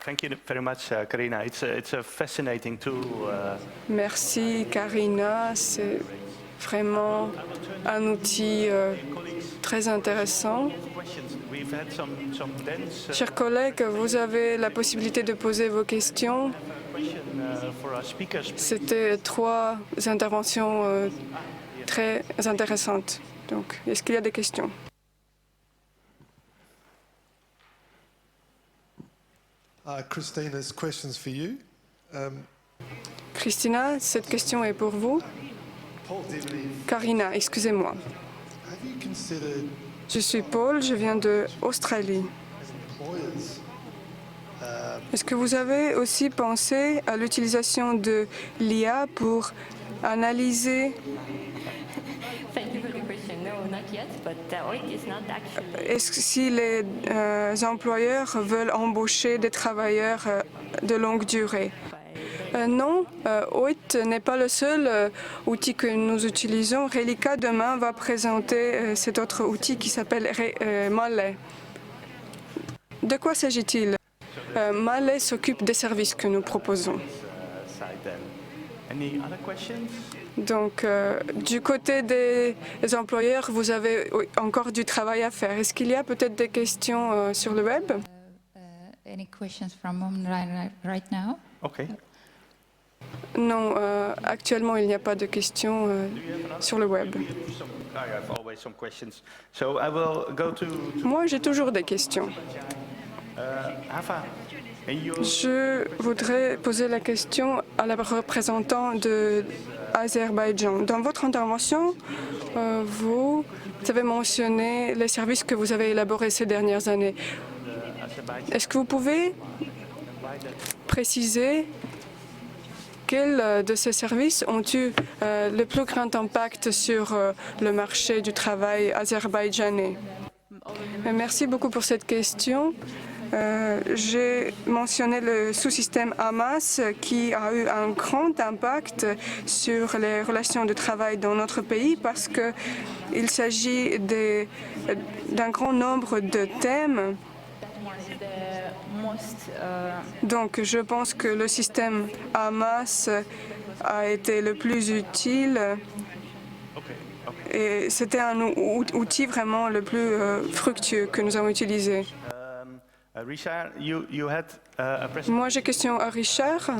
Thank you very much, Karina. It's a fascinating tool. Merci, Karina. C'est vraiment un outil très intéressant. Chers collègues, vous avez la possibilité de poser vos questions. C'était 3 interventions très intéressantes. Donc, est-ce qu'il y a des questions? Christina's questions for you. Christina, cette question est pour vous. Paul Dimity, Karina, excusez-moi. have you considered Je suis Paul, je viens d'Australie. Est-ce que vous avez aussi pensé à l'utilisation de l'IA pour analyser si les employeurs veulent embaucher des travailleurs de longue durée? Non, OIT n'est pas le seul outil que nous utilisons. Reliqa demain va présenter cet autre outil qui s'appelle Mallet. De quoi s'agit-il? Mallet s'occupe des services que nous proposons. Donc, du côté des employeurs, vous avez encore du travail à faire. Est-ce qu'il y a peut-être des questions sur le web? Any questions from online right now? Okay. Non, actuellement, il n'y a pas de questions sur le web. Moi, j'ai toujours des questions. Je voudrais poser la question à la représentante de Azerbaïdjan. Dans votre intervention, vous avez mentionné les services que vous avez élaborés ces dernières années. Est-ce que vous pouvez préciser quels de ces services ont eu le plus grand impact sur le marché du travail azerbaïdjanais? Merci beaucoup pour cette question. J'ai mentionné le sous-système Hamas qui a eu un grand impact sur les relations de travail dans notre pays parce qu'il s'agit d'un grand nombre de thèmes. Donc, je pense que le système Hamas a été le plus utile et c'était un outil vraiment le plus fructueux que nous avons utilisé. Moi, j'ai question à Richard.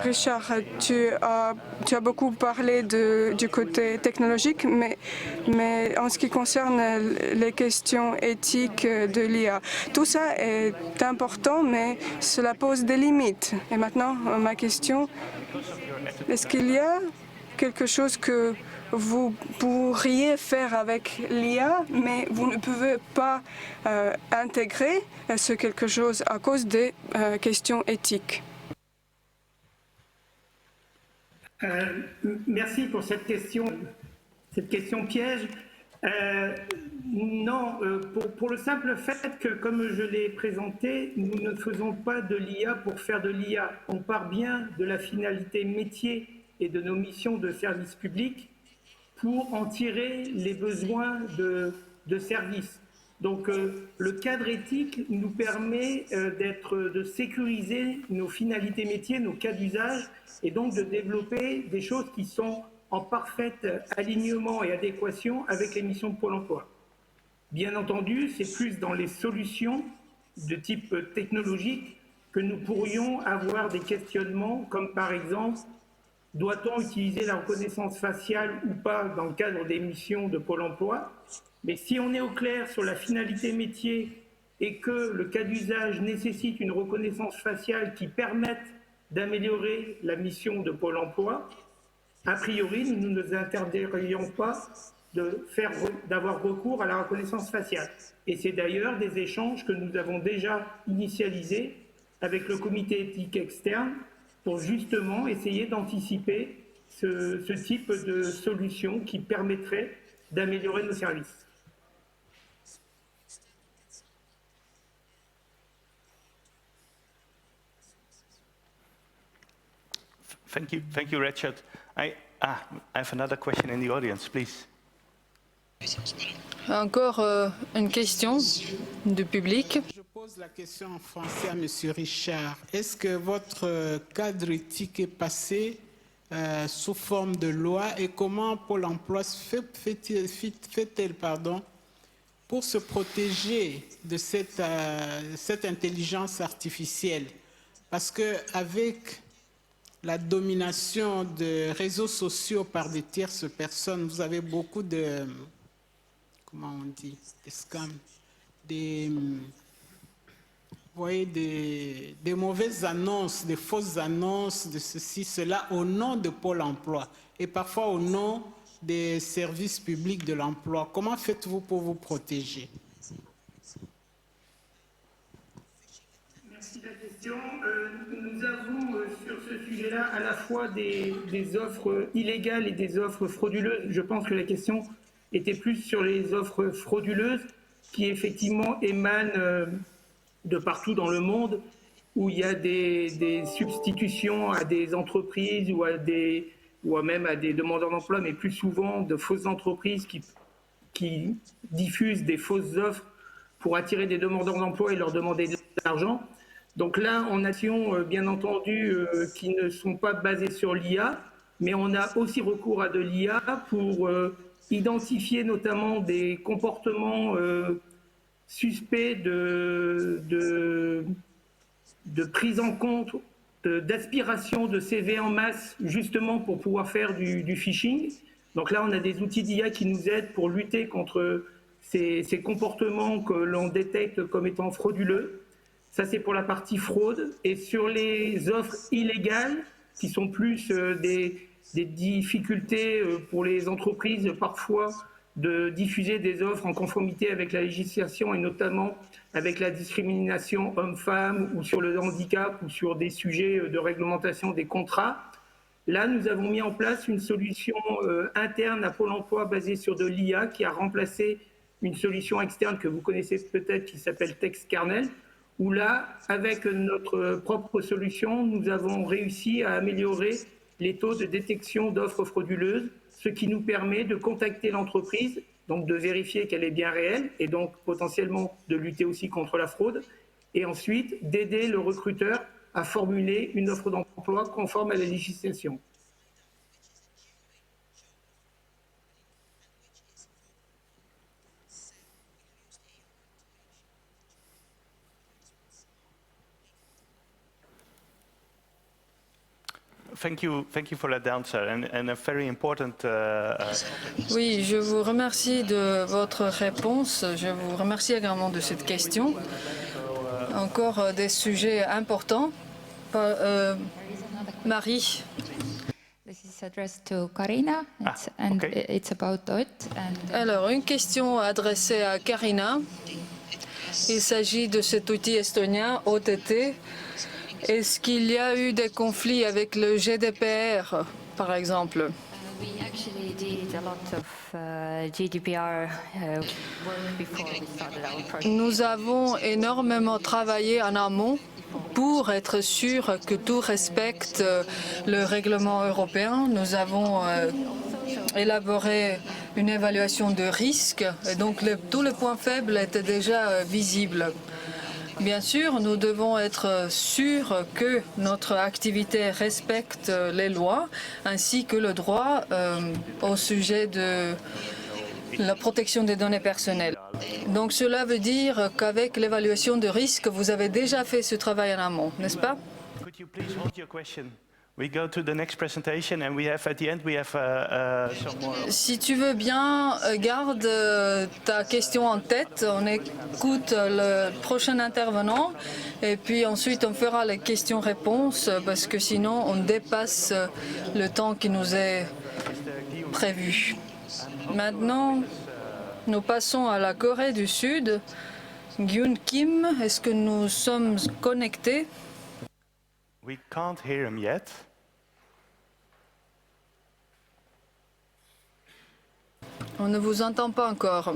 Richard, tu as beaucoup parlé du côté technologique, mais en ce qui concerne les questions éthiques de l'IA, tout ça est important, mais cela pose des limites. Et maintenant, ma question, est-ce qu'il y a quelque chose que vous pourriez faire avec l'IA, mais vous ne pouvez pas intégrer ce quelque chose à cause des questions éthiques? Merci pour cette question piège. Non, pour le simple fait que, comme je l'ai présenté, nous ne faisons pas de l'IA pour faire de l'IA. On part bien de la finalité métier et de nos missions de service public pour en tirer les besoins de service. Donc, le cadre éthique nous permet de sécuriser nos finalités métiers, nos cas d'usage, et donc de développer des choses qui sont en parfait alignement et adéquation avec les missions de Pôle emploi. Bien entendu, c'est plus dans les solutions de type technologique que nous pourrions avoir des questionnements, comme par exemple, doit-on utiliser la reconnaissance faciale ou pas dans le cadre des missions de Pôle emploi? Mais si on est au clair sur la finalité métier et que le cas d'usage nécessite une reconnaissance faciale qui permette d'améliorer la mission de Pôle emploi, a priori, nous ne nous interdirions pas d'avoir recours à la reconnaissance faciale. Et c'est d'ailleurs des échanges que nous avons déjà initialisés avec le comité éthique externe pour justement essayer d'anticiper ce type de solution qui permettrait d'améliorer nos services. Thank you, Richard. I have another question in the audience, please. Encore une question du public. Je pose la question en français à M. Richard. Est-ce que votre cadre éthique est passé sous forme de loi et comment Pôle emploi fait-elle pour se protéger de cette intelligence artificielle? Parce qu'avec la domination de réseaux sociaux par des tierces personnes, vous avez beaucoup de, comment on dit, des scams, voyez, des mauvaises annonces, des fausses annonces de ceci, cela au nom de Pôle emploi et parfois au nom des services publics de l'emploi. Comment faites-vous pour vous protéger? Merci de la question. Nous avons sur ce sujet-là à la fois des offres illégales et des offres frauduleuses. Je pense que la question était plus sur les offres frauduleuses qui effectivement émanent de partout dans le monde, où il y a des substitutions à des entreprises ou même à des demandeurs d'emploi, mais plus souvent de fausses entreprises qui diffusent des fausses offres pour attirer des demandeurs d'emploi et leur demander de l'argent. Donc là, en actions, bien entendu, qui ne sont pas basées sur l'IA, mais on a aussi recours à de l'IA pour identifier notamment des comportements suspects de prise en compte, d'aspiration de CV en masse, justement pour pouvoir faire du phishing. Donc là, on a des outils d'IA qui nous aident pour lutter contre ces comportements que l'on détecte comme étant frauduleux. Ça, c'est pour la partie fraude. Et sur les offres illégales, qui sont plus des difficultés pour les entreprises parfois de diffuser des offres en conformité avec la législation et notamment avec la discrimination homme-femme ou sur le handicap ou sur des sujets de réglementation des contrats. Là, nous avons mis en place une solution interne à Pôle emploi basée sur de l'IA qui a remplacé une solution externe que vous connaissez peut-être qui s'appelle TextKernel, où là, avec notre propre solution, nous avons réussi à améliorer les taux de détection d'offres frauduleuses, ce qui nous permet de contacter l'entreprise, donc de vérifier qu'elle est bien réelle et donc potentiellement de lutter aussi contre la fraude, et ensuite d'aider le recruteur à formuler une offre d'emploi conforme à la législation. Thank you for that answer and a very important. Oui, je vous remercie de votre réponse. Je vous remercie également de cette question. Encore des sujets importants. Marie. This is addressed to Karina, it's about OT. Alors, une question adressée à Karina. Il s'agit de cet outil estonien, OTT. Est-ce qu'il y a eu des conflits avec le GDPR, par exemple? Nous avons énormément travaillé en amont pour être sûr que tout respecte le règlement européen. Nous avons élaboré une évaluation de risque et donc tous les points faibles étaient déjà visibles. Bien sûr, nous devons être sûrs que notre activité respecte les lois ainsi que le droit au sujet de la protection des données personnelles. Donc cela veut dire qu'avec l'évaluation de risque, vous avez déjà fait ce travail en amont, n'est-ce pas? Si tu veux bien, garde ta question en tête. On écoute le prochain intervenant et puis ensuite on fera les questions-réponses parce que sinon on dépasse le temps qui nous est prévu. Maintenant, nous passons à la Corée du Sud. Gyun Kim, est-ce que nous sommes connectés? We can't hear him yet. On ne vous entend pas encore.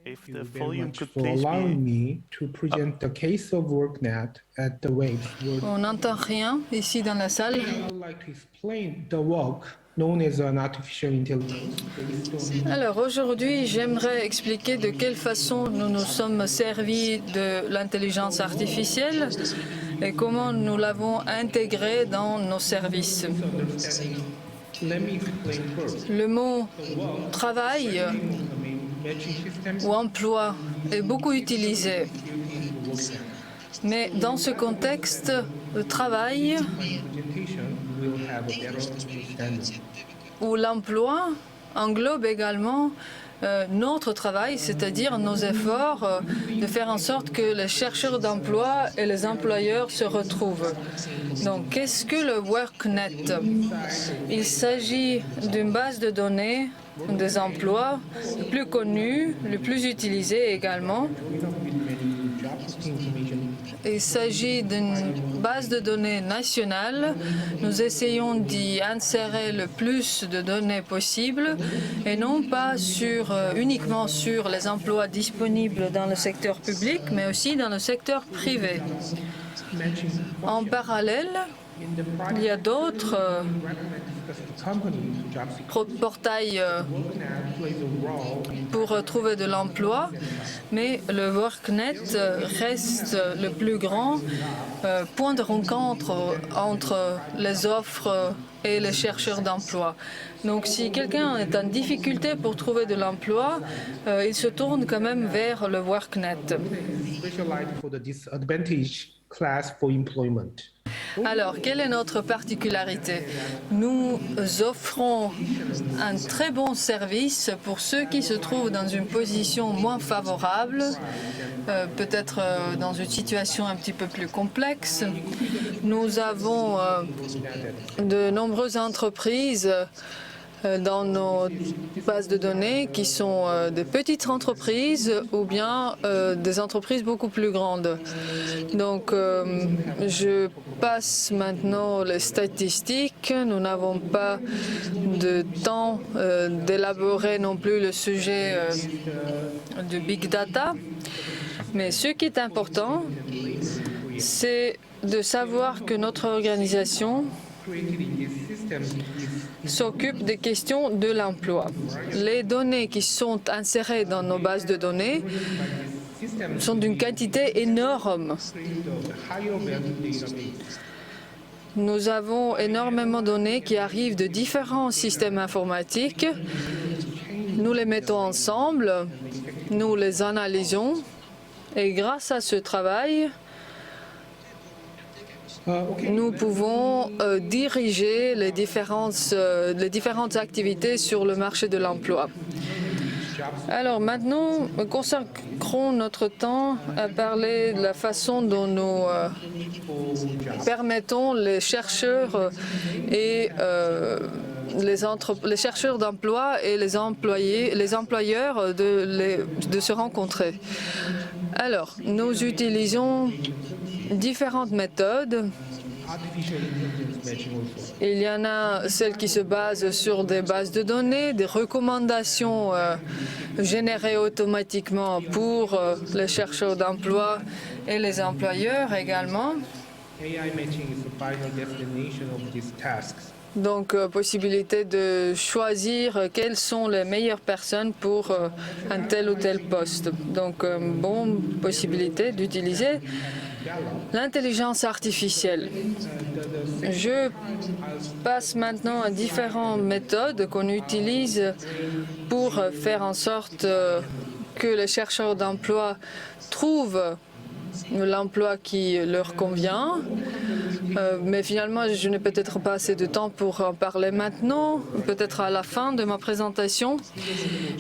If the volume could for please allowing be. me to present the case of WorkNet at the Waves World. On n'entend rien ici dans la salle. I would like to explain the work known as an artificial intelligence. Alors aujourd'hui, j'aimerais expliquer de quelle façon nous nous sommes servis de l'intelligence artificielle et comment nous l'avons intégrée dans nos services. Let me explain first. Le mot travail ou emploi est beaucoup utilisé. Mais dans ce contexte, le travail ou l'emploi englobe également notre travail, c'est-à-dire nos efforts de faire en sorte que les chercheurs d'emploi et les employeurs se retrouvent. Donc, qu'est-ce que le WorkNet? Il s'agit d'une base de données des emplois le plus connus, le plus utilisé également. Il s'agit d'une base de données nationale. Nous essayons d'y insérer le plus de données possible et non pas uniquement sur les emplois disponibles dans le secteur public, mais aussi dans le secteur privé. En parallèle, il y a d'autres portails pour trouver de l'emploi, mais le WorkNet reste le plus grand point de rencontre entre les offres et les chercheurs d'emploi. Donc si quelqu'un est en difficulté pour trouver de l'emploi, il se tourne quand même vers le WorkNet. Alors, quelle est notre particularité? Nous offrons un très bon service pour ceux qui se trouvent dans une position moins favorable, peut-être dans une situation un petit peu plus complexe. Nous avons de nombreuses entreprises dans nos bases de données qui sont des petites entreprises ou bien des entreprises beaucoup plus grandes. Donc, je passe maintenant les statistiques. Nous n'avons pas de temps d'élaborer non plus le sujet du big data. Mais ce qui est important, c'est de savoir que notre organisation s'occupe des questions de l'emploi. Les données qui sont insérées dans nos bases de données sont d'une quantité énorme. Nous avons énormément de données qui arrivent de différents systèmes informatiques. Nous les mettons ensemble, nous les analysons et grâce à ce travail, nous pouvons diriger les différentes activités sur le marché de l'emploi. Alors maintenant, consacrons notre temps à parler de la façon dont nous permettons les chercheurs et les chercheurs d'emploi et les employeurs de se rencontrer. Alors, nous utilisons différentes méthodes. Il y en a celles qui se basent sur des bases de données, des recommandations générées automatiquement pour les chercheurs d'emploi et les employeurs également. Donc, possibilité de choisir quelles sont les meilleures personnes pour un tel ou tel poste. Donc, bonne possibilité d'utiliser l'intelligence artificielle. Je passe maintenant à différentes méthodes qu'on utilise pour faire en sorte que les chercheurs d'emploi trouvent l'emploi qui leur convient. Mais finalement, je n'ai peut-être pas assez de temps pour en parler maintenant, peut-être à la fin de ma présentation.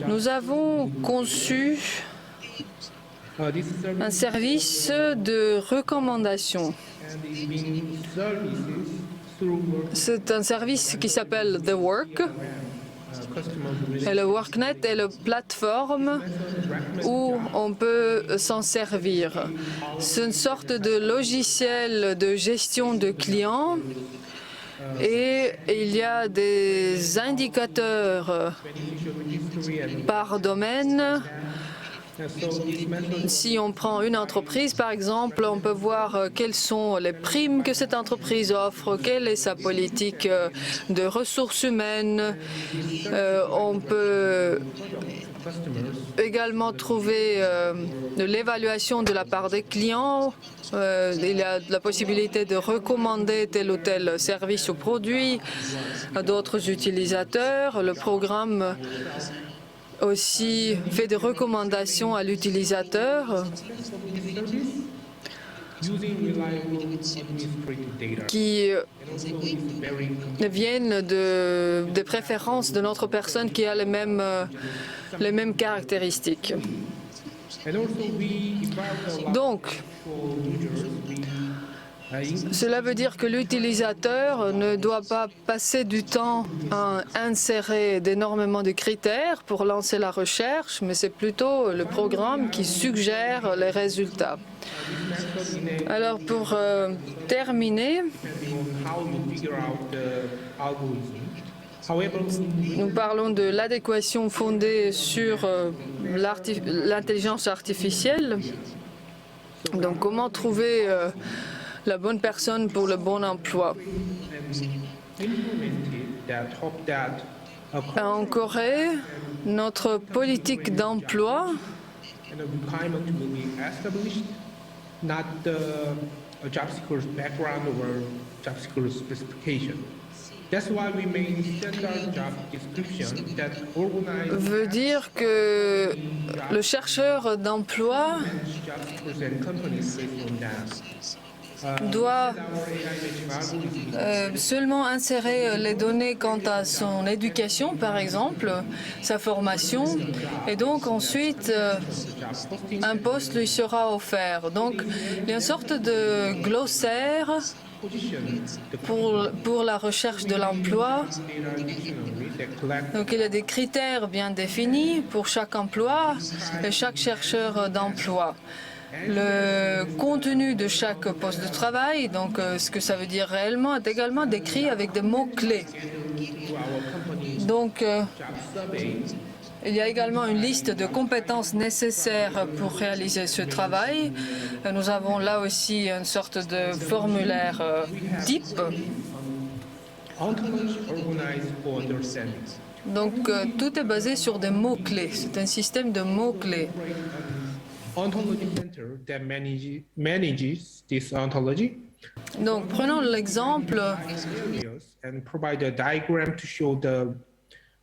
Nous avons conçu un service de recommandation. C'est un service qui s'appelle The Work. Et le WorkNet est la plateforme où on peut s'en servir. C'est une sorte de logiciel de gestion de clients et il y a des indicateurs par domaine. Si on prend une entreprise, par exemple, on peut voir quelles sont les primes que cette entreprise offre, quelle est sa politique de ressources humaines. On peut également trouver de l'évaluation de la part des clients. Il y a la possibilité de recommander tel ou tel service ou produit à d'autres utilisateurs. Le programme aussi fait des recommandations à l'utilisateur. qui viennent des préférences de notre personne qui a les mêmes caractéristiques. Donc, cela veut dire que l'utilisateur ne doit pas passer du temps à insérer énormément de critères pour lancer la recherche, mais c'est plutôt le programme qui suggère les résultats. Alors pour terminer, nous parlons de l'adéquation fondée sur l'intelligence artificielle. Donc comment trouver la bonne personne pour le bon emploi. En Corée, notre politique d'emploi veut dire que le chercheur d'emploi doit seulement insérer les données quant à son éducation, par exemple, sa formation, et donc ensuite un poste lui sera offert. Donc il y a une sorte de glossaire pour la recherche de l'emploi. Donc il y a des critères bien définis pour chaque emploi et chaque chercheur d'emploi. Le contenu de chaque poste de travail, donc ce que ça veut dire réellement, est également décrit avec des mots-clés. Donc, il y a également une liste de compétences nécessaires pour réaliser ce travail. Nous avons là aussi une sorte de formulaire type. Donc, tout est basé sur des mots-clés. C'est un système de mots-clés. Ontology Center that manages this ontology. Donc, prenons l'exemple And provide a diagram to show the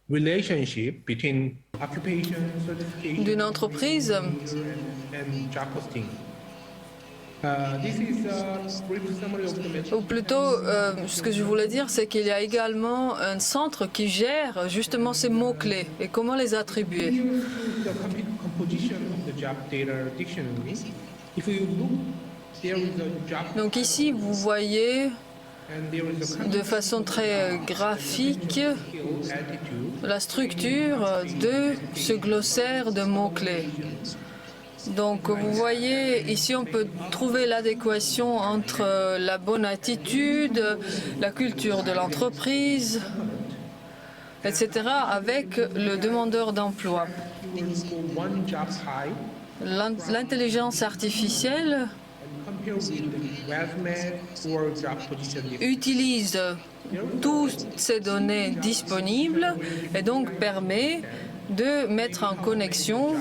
relationship between occupation, certification, d'une entreprise. And job posting. This is a brief summary of the method. Ou plutôt, ce que je voulais dire, c'est qu'il y a également un centre qui gère justement ces mots-clés et comment les attribuer. Donc ici, vous voyez de façon très graphique la structure de ce glossaire de mots-clés. Donc vous voyez, ici on peut trouver l'adéquation entre la bonne attitude, la culture de l'entreprise, etc. avec le demandeur d'emploi. L'intelligence artificielle utilise toutes ces données disponibles et donc permet de mettre en connexion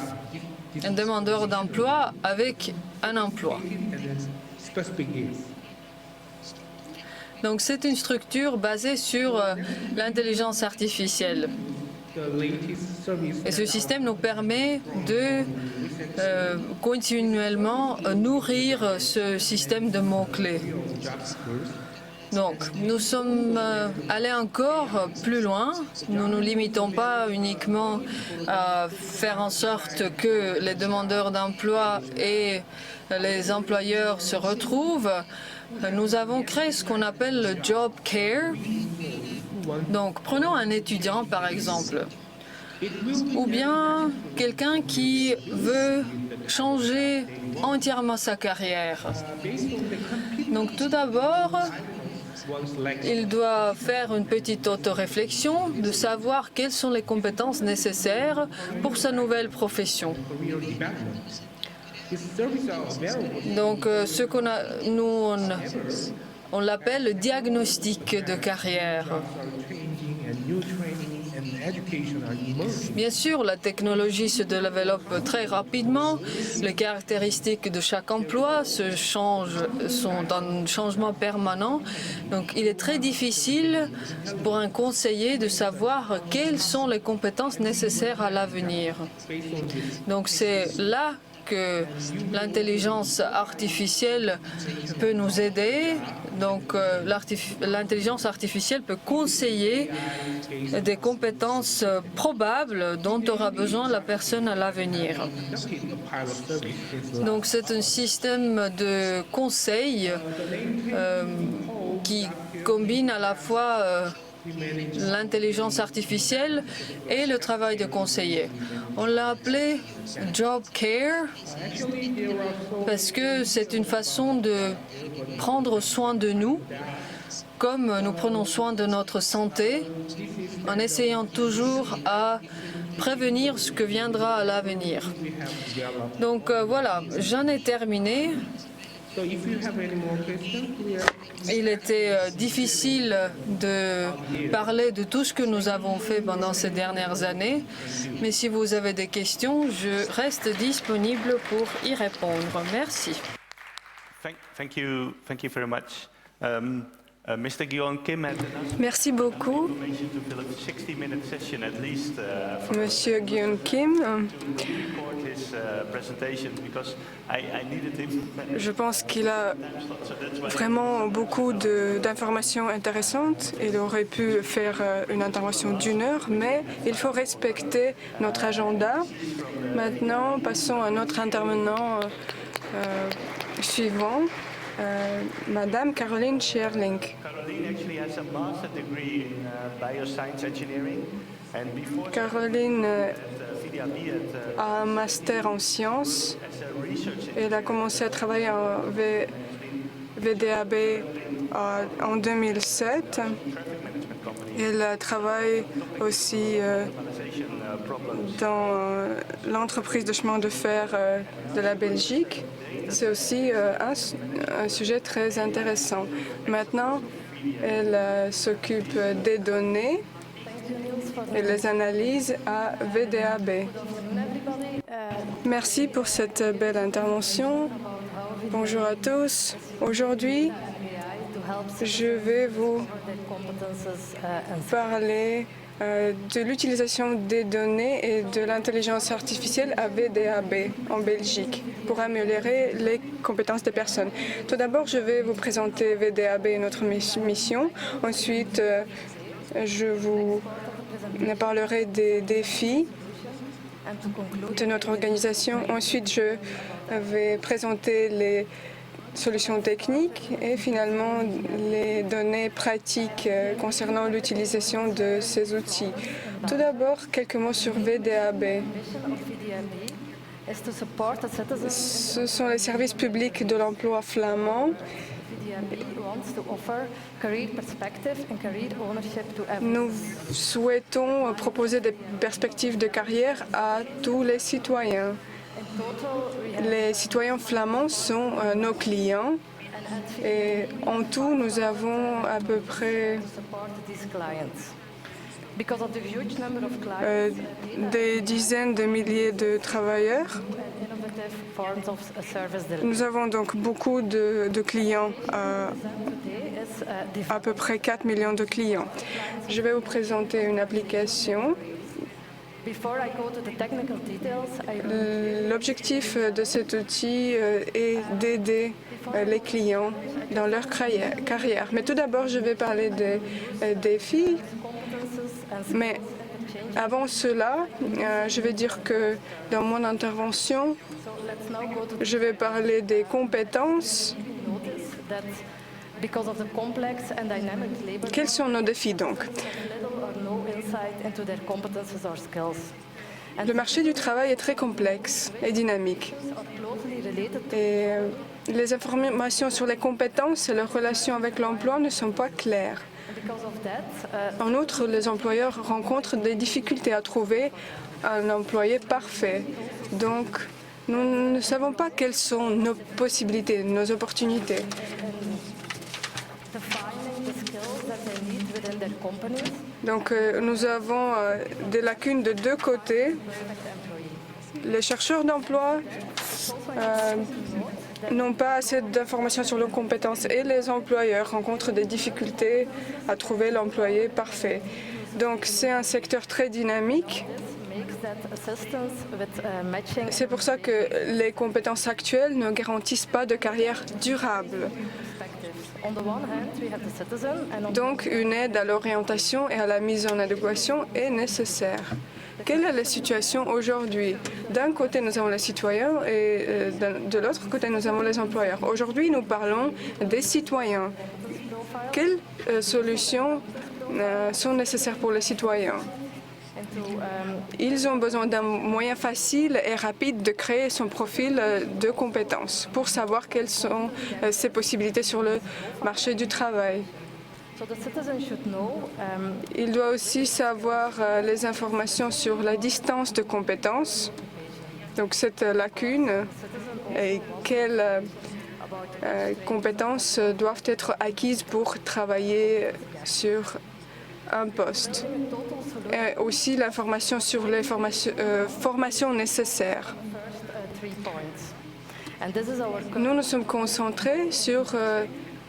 un demandeur d'emploi avec un emploi. Donc c'est une structure basée sur l'intelligence artificielle. Et ce système nous permet de continuellement nourrir ce système de mots-clés. Donc, nous sommes allés encore plus loin. Nous ne nous limitons pas uniquement à faire en sorte que les demandeurs d'emploi et les employeurs se retrouvent. Nous avons créé ce qu'on appelle le job care. Donc, prenons un étudiant, par exemple, ou bien quelqu'un qui veut changer entièrement sa carrière. Donc, tout d'abord, il doit faire une petite auto-réflexion de savoir quelles sont les compétences nécessaires pour sa nouvelle profession. Donc, ce qu'on a, on l'appelle le diagnostic de carrière. Bien sûr, la technologie se développe très rapidement. Les caractéristiques de chaque emploi sont en changement permanent. Donc, il est très difficile pour un conseiller de savoir quelles sont les compétences nécessaires à l'avenir. Donc, c'est là que l'intelligence artificielle peut nous aider. Donc, l'intelligence artificielle peut conseiller des compétences probables dont aura besoin la personne à l'avenir. Donc, c'est un système de conseil qui combine à la fois l'intelligence artificielle et le travail de conseiller. On l'a appelé Job Care parce que c'est une façon de prendre soin de nous comme nous prenons soin de notre santé en essayant toujours à prévenir ce que viendra à l'avenir. Donc voilà, j'en ai terminé. Il était difficile de parler de tout ce que nous avons fait pendant ces dernières années, mais si vous avez des questions, je reste disponible pour y répondre. Merci. Thank you very much. Mr. Guillaume Kim had Merci beaucoup, Monsieur Guillaume Kim. Je pense qu'il a vraiment beaucoup d'informations intéressantes. Il aurait pu faire une intervention d'1 heure, mais il faut respecter notre agenda. Maintenant, passons à notre intervenant suivant. Madame Caroline Scherling. Caroline a un master en sciences. Elle a commencé à travailler en VDAB en 2007. Elle travaille aussi dans l'entreprise de chemin de fer de la Belgique. C'est aussi un sujet très intéressant. Maintenant, elle s'occupe des données et les analyses à VDAB. Merci pour cette belle intervention. Bonjour à tous. Aujourd'hui, je vais vous parler de l'utilisation des données et de l'intelligence artificielle à VDAB en Belgique pour améliorer les compétences des personnes. Tout d'abord, je vais vous présenter VDAB et notre mission. Ensuite, je vous parlerai des défis de notre organisation. Ensuite, je vais présenter les solutions techniques et finalement les données pratiques concernant l'utilisation de ces outils. Tout d'abord, quelques mots sur VDAB. Ce sont les services publics de l'emploi flamand. Nous souhaitons proposer des perspectives de carrière à tous les citoyens. Les citoyens flamands sont nos clients et en tout, nous avons à peu près des dizaines de milliers de travailleurs. Nous avons donc beaucoup de clients, à peu près 4 millions de clients. Je vais vous présenter une application. L'objectif de cet outil est d'aider les clients dans leur carrière. Mais tout d'abord, je vais parler des défis. Mais avant cela, je vais dire que dans mon intervention, je vais parler des compétences. Quels sont nos défis donc? Le marché du travail est très complexe et dynamique. Et les informations sur les compétences et leurs relations avec l'emploi ne sont pas claires. En outre, les employeurs rencontrent des difficultés à trouver un employé parfait. Donc, nous ne savons pas quelles sont nos possibilités, nos opportunités. Donc, nous avons des lacunes de deux côtés. Les chercheurs d'emploi n'ont pas assez d'informations sur leurs compétences et les employeurs rencontrent des difficultés à trouver l'employé parfait. Donc, c'est un secteur très dynamique C'est pour ça que les compétences actuelles ne garantissent pas de carrière durable. Donc, une aide à l'orientation et à la mise en adéquation est nécessaire. Quelle est la situation aujourd'hui? D'un côté, nous avons les citoyens et de l'autre côté, nous avons les employeurs. Aujourd'hui, nous parlons des citoyens. Quelles solutions sont nécessaires pour les citoyens? Ils ont besoin d'un moyen facile et rapide de créer son profil de compétences pour savoir quelles sont ses possibilités sur le marché du travail. Il doit aussi savoir les informations sur la distance de compétences, donc cette lacune, et quelles compétences doivent être acquises pour travailler sur un poste. Et aussi l'information sur les formations nécessaires. Nous nous sommes concentrés sur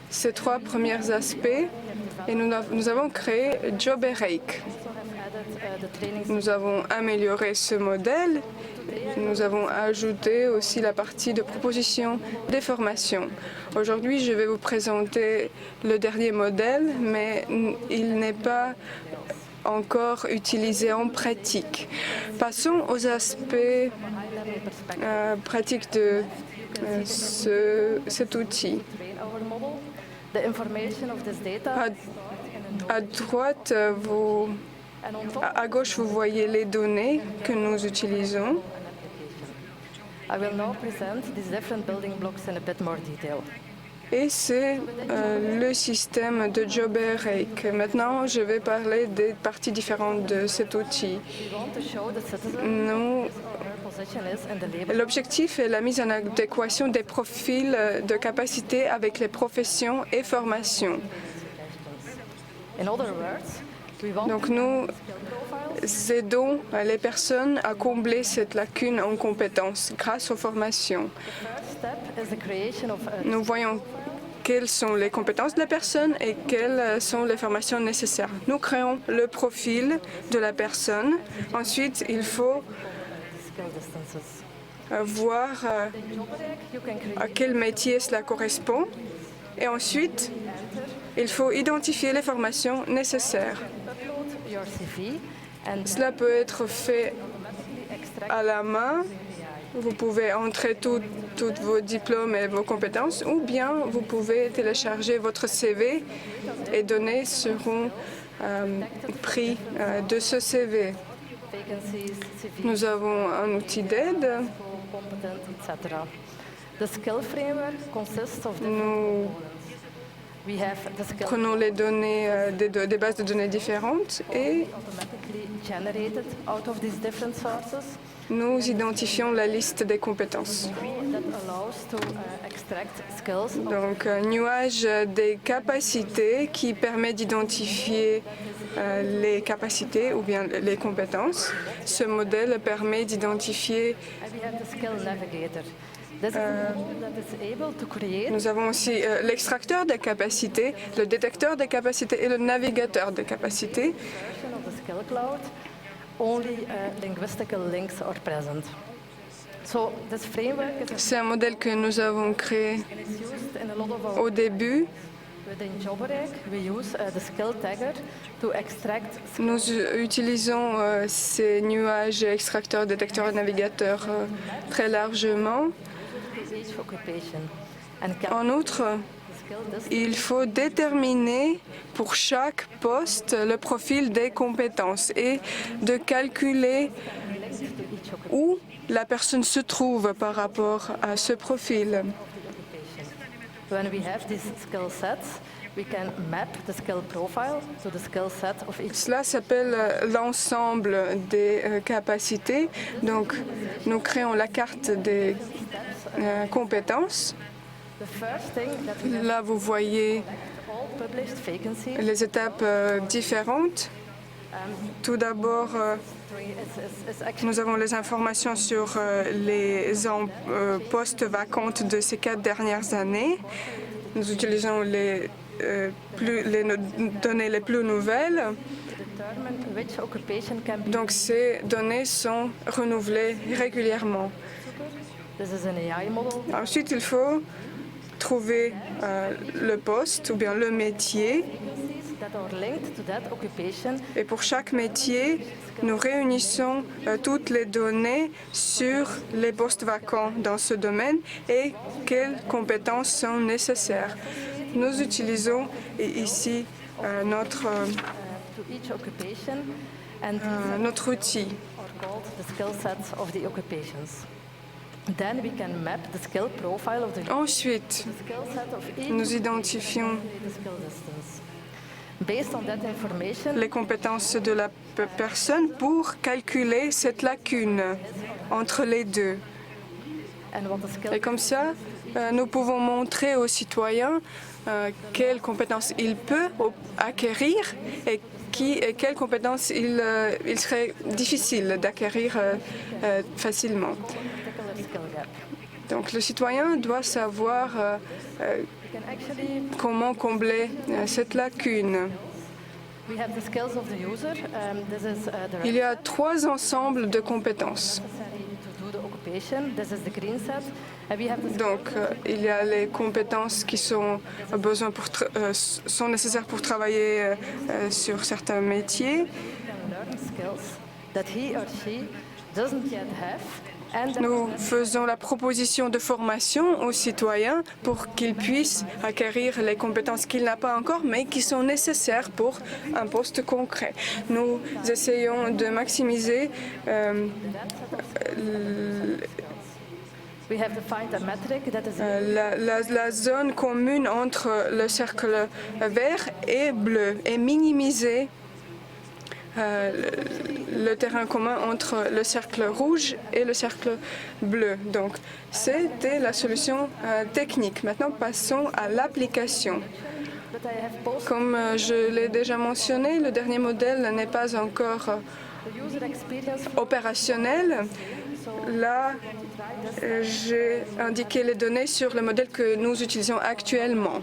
ces trois premiers aspects et nous avons créé JobErake. Nous avons amélioré ce modèle. Nous avons ajouté aussi la partie de proposition des formations. Aujourd'hui, je vais vous présenter le dernier modèle, mais il n'est pas encore utilisé en pratique. Passons aux aspects pratiques de cet outil. À droite, à gauche, vous voyez les données que nous utilisons. Et c'est le système de JobErake. Maintenant, je vais parler des parties différentes de cet outil. L'objectif est la mise en adéquation des profils de capacité avec les professions et formations. Donc, nous aidons les personnes à combler cette lacune en compétences grâce aux formations. Nous voyons quelles sont les compétences de la personne et quelles sont les formations nécessaires. Nous créons le profil de la personne. Ensuite, il faut voir à quel métier cela correspond. Et ensuite, il faut identifier les formations nécessaires. Cela peut être fait à la main. Vous pouvez entrer tous vos diplômes et vos compétences, ou bien vous pouvez télécharger votre CV et données seront pris de ce CV. Nous avons un outil d'aide. Nous prenons les données des bases de données différentes et nous identifions la liste des compétences. Donc, un nuage des capacités qui permet d'identifier les capacités ou bien les compétences. Ce modèle permet d'identifier. Nous avons aussi l'extracteur des capacités, le détecteur des capacités et le navigateur des capacités. C'est un modèle que nous avons créé au début. Nous utilisons ces nuages extracteurs, détecteurs et navigateurs très largement. En outre, il faut déterminer pour chaque poste le profil des compétences et de calculer où la personne se trouve par rapport à ce profil. Cela s'appelle l'ensemble des capacités. Donc, nous créons la carte des compétences. Là, vous voyez les étapes différentes. Tout d'abord, nous avons les informations sur les postes vacants de ces 4 dernières années. Nous utilisons les données les plus nouvelles. Donc ces données sont renouvelées régulièrement. Ensuite, il faut trouver le poste ou bien le métier. Et pour chaque métier, nous réunissons toutes les données sur les postes vacants dans ce domaine et quelles compétences sont nécessaires. Nous utilisons ici notre outil. Ensuite, nous identifions les compétences de la personne pour calculer cette lacune entre les deux. Et comme ça, nous pouvons montrer aux citoyens quelles compétences il peut acquérir et quelles compétences il serait difficile d'acquérir facilement. Donc le citoyen doit savoir comment combler cette lacune. Il y a 3 ensembles de compétences. Donc, il y a les compétences qui sont nécessaires pour travailler sur certains métiers. Nous faisons la proposition de formation aux citoyens pour qu'ils puissent acquérir les compétences qu'il n'a pas encore, mais qui sont nécessaires pour un poste concret. Nous essayons de maximiser la zone commune entre le cercle vert et bleu et minimiser le terrain commun entre le cercle rouge et le cercle bleu. Donc, c'était la solution technique. Maintenant, passons à l'application. Comme je l'ai déjà mentionné, le dernier modèle n'est pas encore opérationnel. Là, j'ai indiqué les données sur le modèle que nous utilisons actuellement.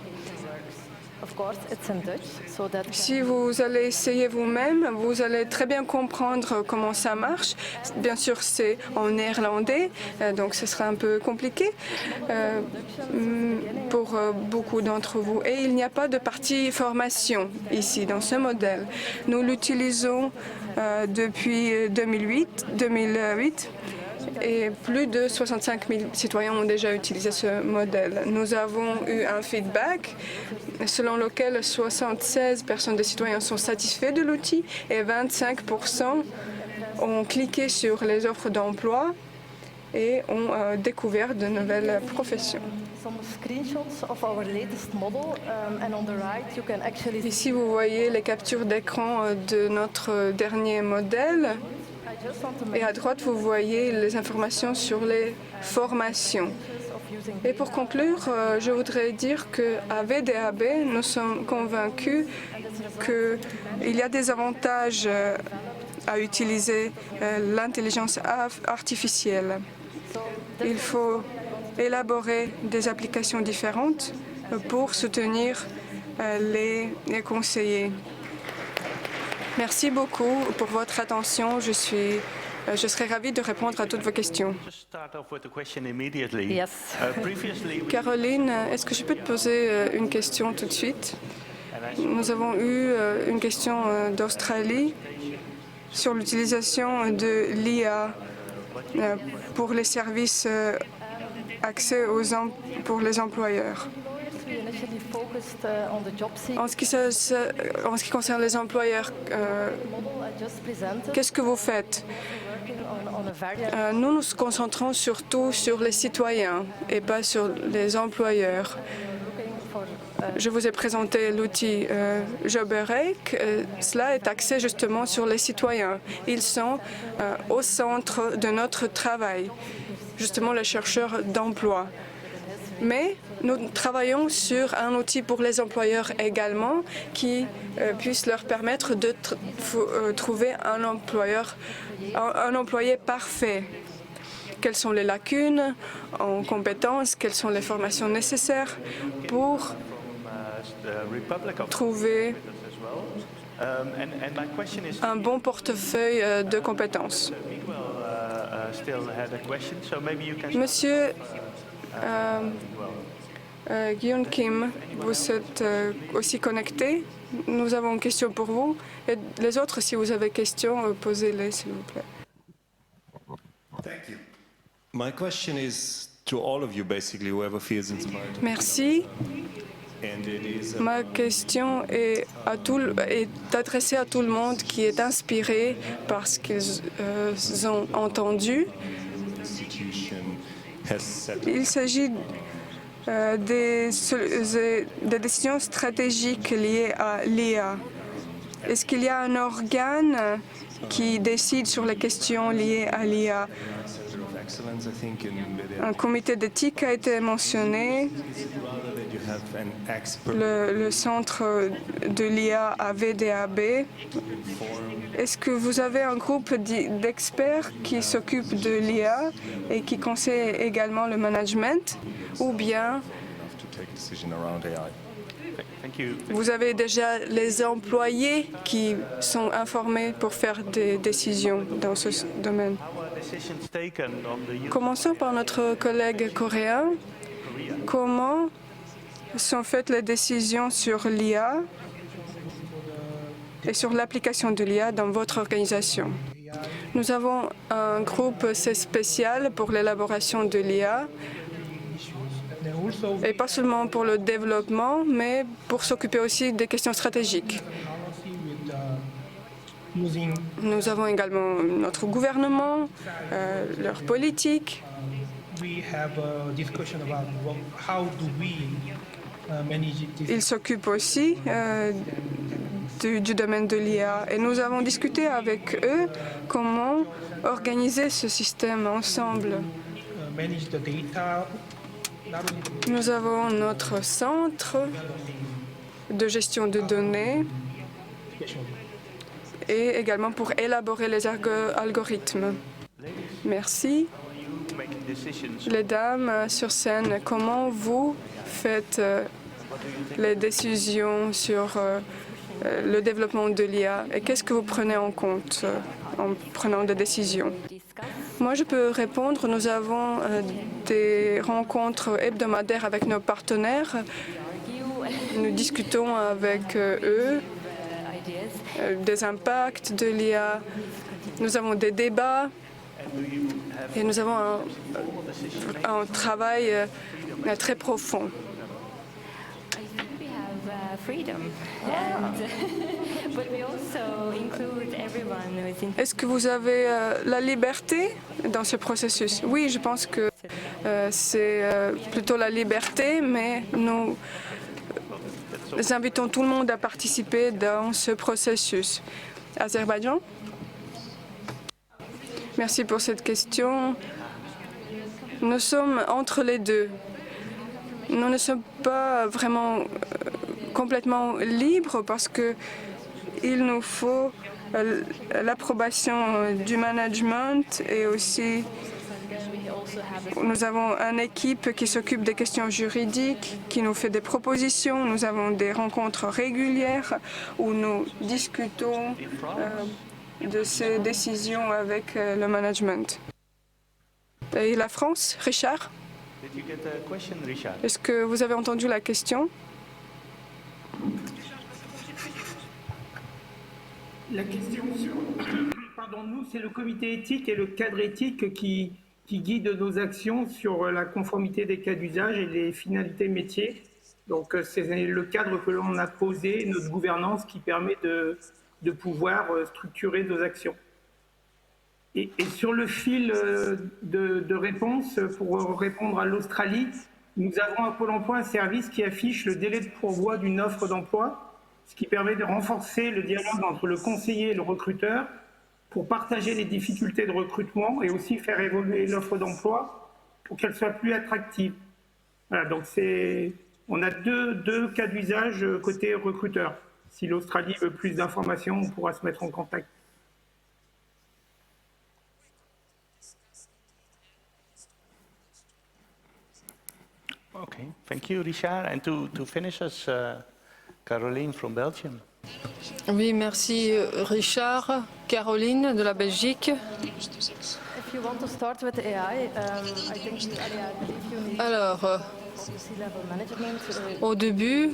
Si vous allez essayer vous-même, vous allez très bien comprendre comment ça marche. Bien sûr, c'est en néerlandais, donc ce sera un peu compliqué pour beaucoup d'entre vous. Et il n'y a pas de partie formation ici, dans ce modèle. Nous l'utilisons depuis 2008. Et plus de 65 000 citoyens ont déjà utilisé ce modèle. Nous avons eu un feedback selon lequel 76% des citoyens sont satisfaits de l'outil et 25% ont cliqué sur les offres d'emploi et ont découvert de nouvelles professions. Ici, vous voyez les captures d'écran de notre dernier modèle. Et à droite, vous voyez les informations sur les formations. Et pour conclure, je voudrais dire qu'à VDAB, nous sommes convaincus qu'il y a des avantages à utiliser l'intelligence artificielle. Il faut élaborer des applications différentes pour soutenir les conseillers. Merci beaucoup pour votre attention. Je serai ravie de répondre à toutes vos questions. Caroline, est-ce que je peux te poser une question tout de suite? Nous avons eu une question d'Australie sur l'utilisation de l'IA pour les services accès pour les employeurs. En ce qui concerne les employeurs, qu'est-ce que vous faites? Nous nous concentrons surtout sur les citoyens et pas sur les employeurs. Je vous ai présenté l'outil JobRec. Cela est axé justement sur les citoyens. Ils sont au centre de notre travail, justement les chercheurs d'emploi. Mais nous travaillons sur un outil pour les employeurs également qui puisse leur permettre de trouver un employé parfait. Quelles sont les lacunes en compétences, quelles sont les formations nécessaires pour trouver And my question is, un bon portefeuille de compétences. still had a question, so maybe you can. Monsieur Guillaume Kim, vous êtes aussi connecté. Nous avons une question pour vous. Et les autres, si vous avez questions, posez-les, s'il vous plaît. Thank you. My question is to all of you, basically, whoever feels inspired. Merci. And it is Ma question est adressée à tout le monde qui est inspiré par ce qu'ils ont entendu. institution has set Il s'agit des décisions stratégiques liées à l'IA. Est-ce qu'il y a un organe qui décide sur les questions liées à l'IA? center of excellence, I think, in the Un comité d'éthique a été mentionné. rather that you have an expert Le centre de l'IA à VDAB. Est-ce que vous avez un groupe d'experts qui s'occupe de l'IA et qui conseille également le management? Ou bien to take a decision around AI. Thank you. vous avez déjà les employés qui sont informés pour faire des décisions dans ce domaine? Our decisions taken on the use Commençons par notre collègue coréen. Comment sont faites les décisions sur l'IA et sur l'application de l'IA dans votre organisation? Nous avons un groupe spécial pour l'élaboration de l'IA, et pas seulement pour le développement, mais pour s'occuper aussi des questions stratégiques. Nous avons également notre gouvernement, leur politique. Ils s'occupent aussi du domaine de l'IA. Et nous avons discuté avec eux comment organiser ce système ensemble. Nous avons notre centre de gestion de données et également pour élaborer les algorithmes. Merci. making decisions. Les dames sur scène, comment vous faites les décisions sur le développement de l'IA et qu'est-ce que vous prenez en compte en prenant des décisions? Moi, je peux répondre. Nous avons des rencontres hebdomadaires avec nos partenaires. Nous discutons avec eux des impacts de l'IA. Nous avons des débats et nous avons un travail très profond. Est-ce que vous avez la liberté dans ce processus? Oui, je pense que c'est plutôt la liberté, mais nous invitons tout le monde à participer dans ce processus. Azerbaïdjan? Merci pour cette question. Nous sommes entre les deux. Nous ne sommes pas vraiment complètement libres parce que il nous faut l'approbation du management et aussi nous avons une équipe qui s'occupe des questions juridiques, qui nous fait des propositions. Nous avons des rencontres régulières où nous discutons de ces décisions avec le management. Et la France, Richard? Did you get a question, Richard? Est-ce que vous avez entendu la question? La question sur... Pardon, nous, c'est le comité éthique et le cadre éthique qui guide nos actions sur la conformité des cas d'usage et les finalités métiers. Donc, c'est le cadre que l'on a posé, notre gouvernance qui permet de pouvoir structurer nos actions. Et sur le fil de réponse, pour répondre à l'Australie, nous avons à Pôle emploi un service qui affiche le délai de pourvoi d'une offre d'emploi, ce qui permet de renforcer le dialogue entre le conseiller et le recruteur pour partager les difficultés de recrutement et aussi faire évoluer l'offre d'emploi pour qu'elle soit plus attractive. Voilà, donc on a deux cas d'usage côté recruteur. Si l'Australie veut plus d'informations, on pourra se mettre en contact. Okay, thank you, Richard. And to finish us, Caroline from Belgium. Oui, merci Richard. Caroline de la Belgique. Alors, au début,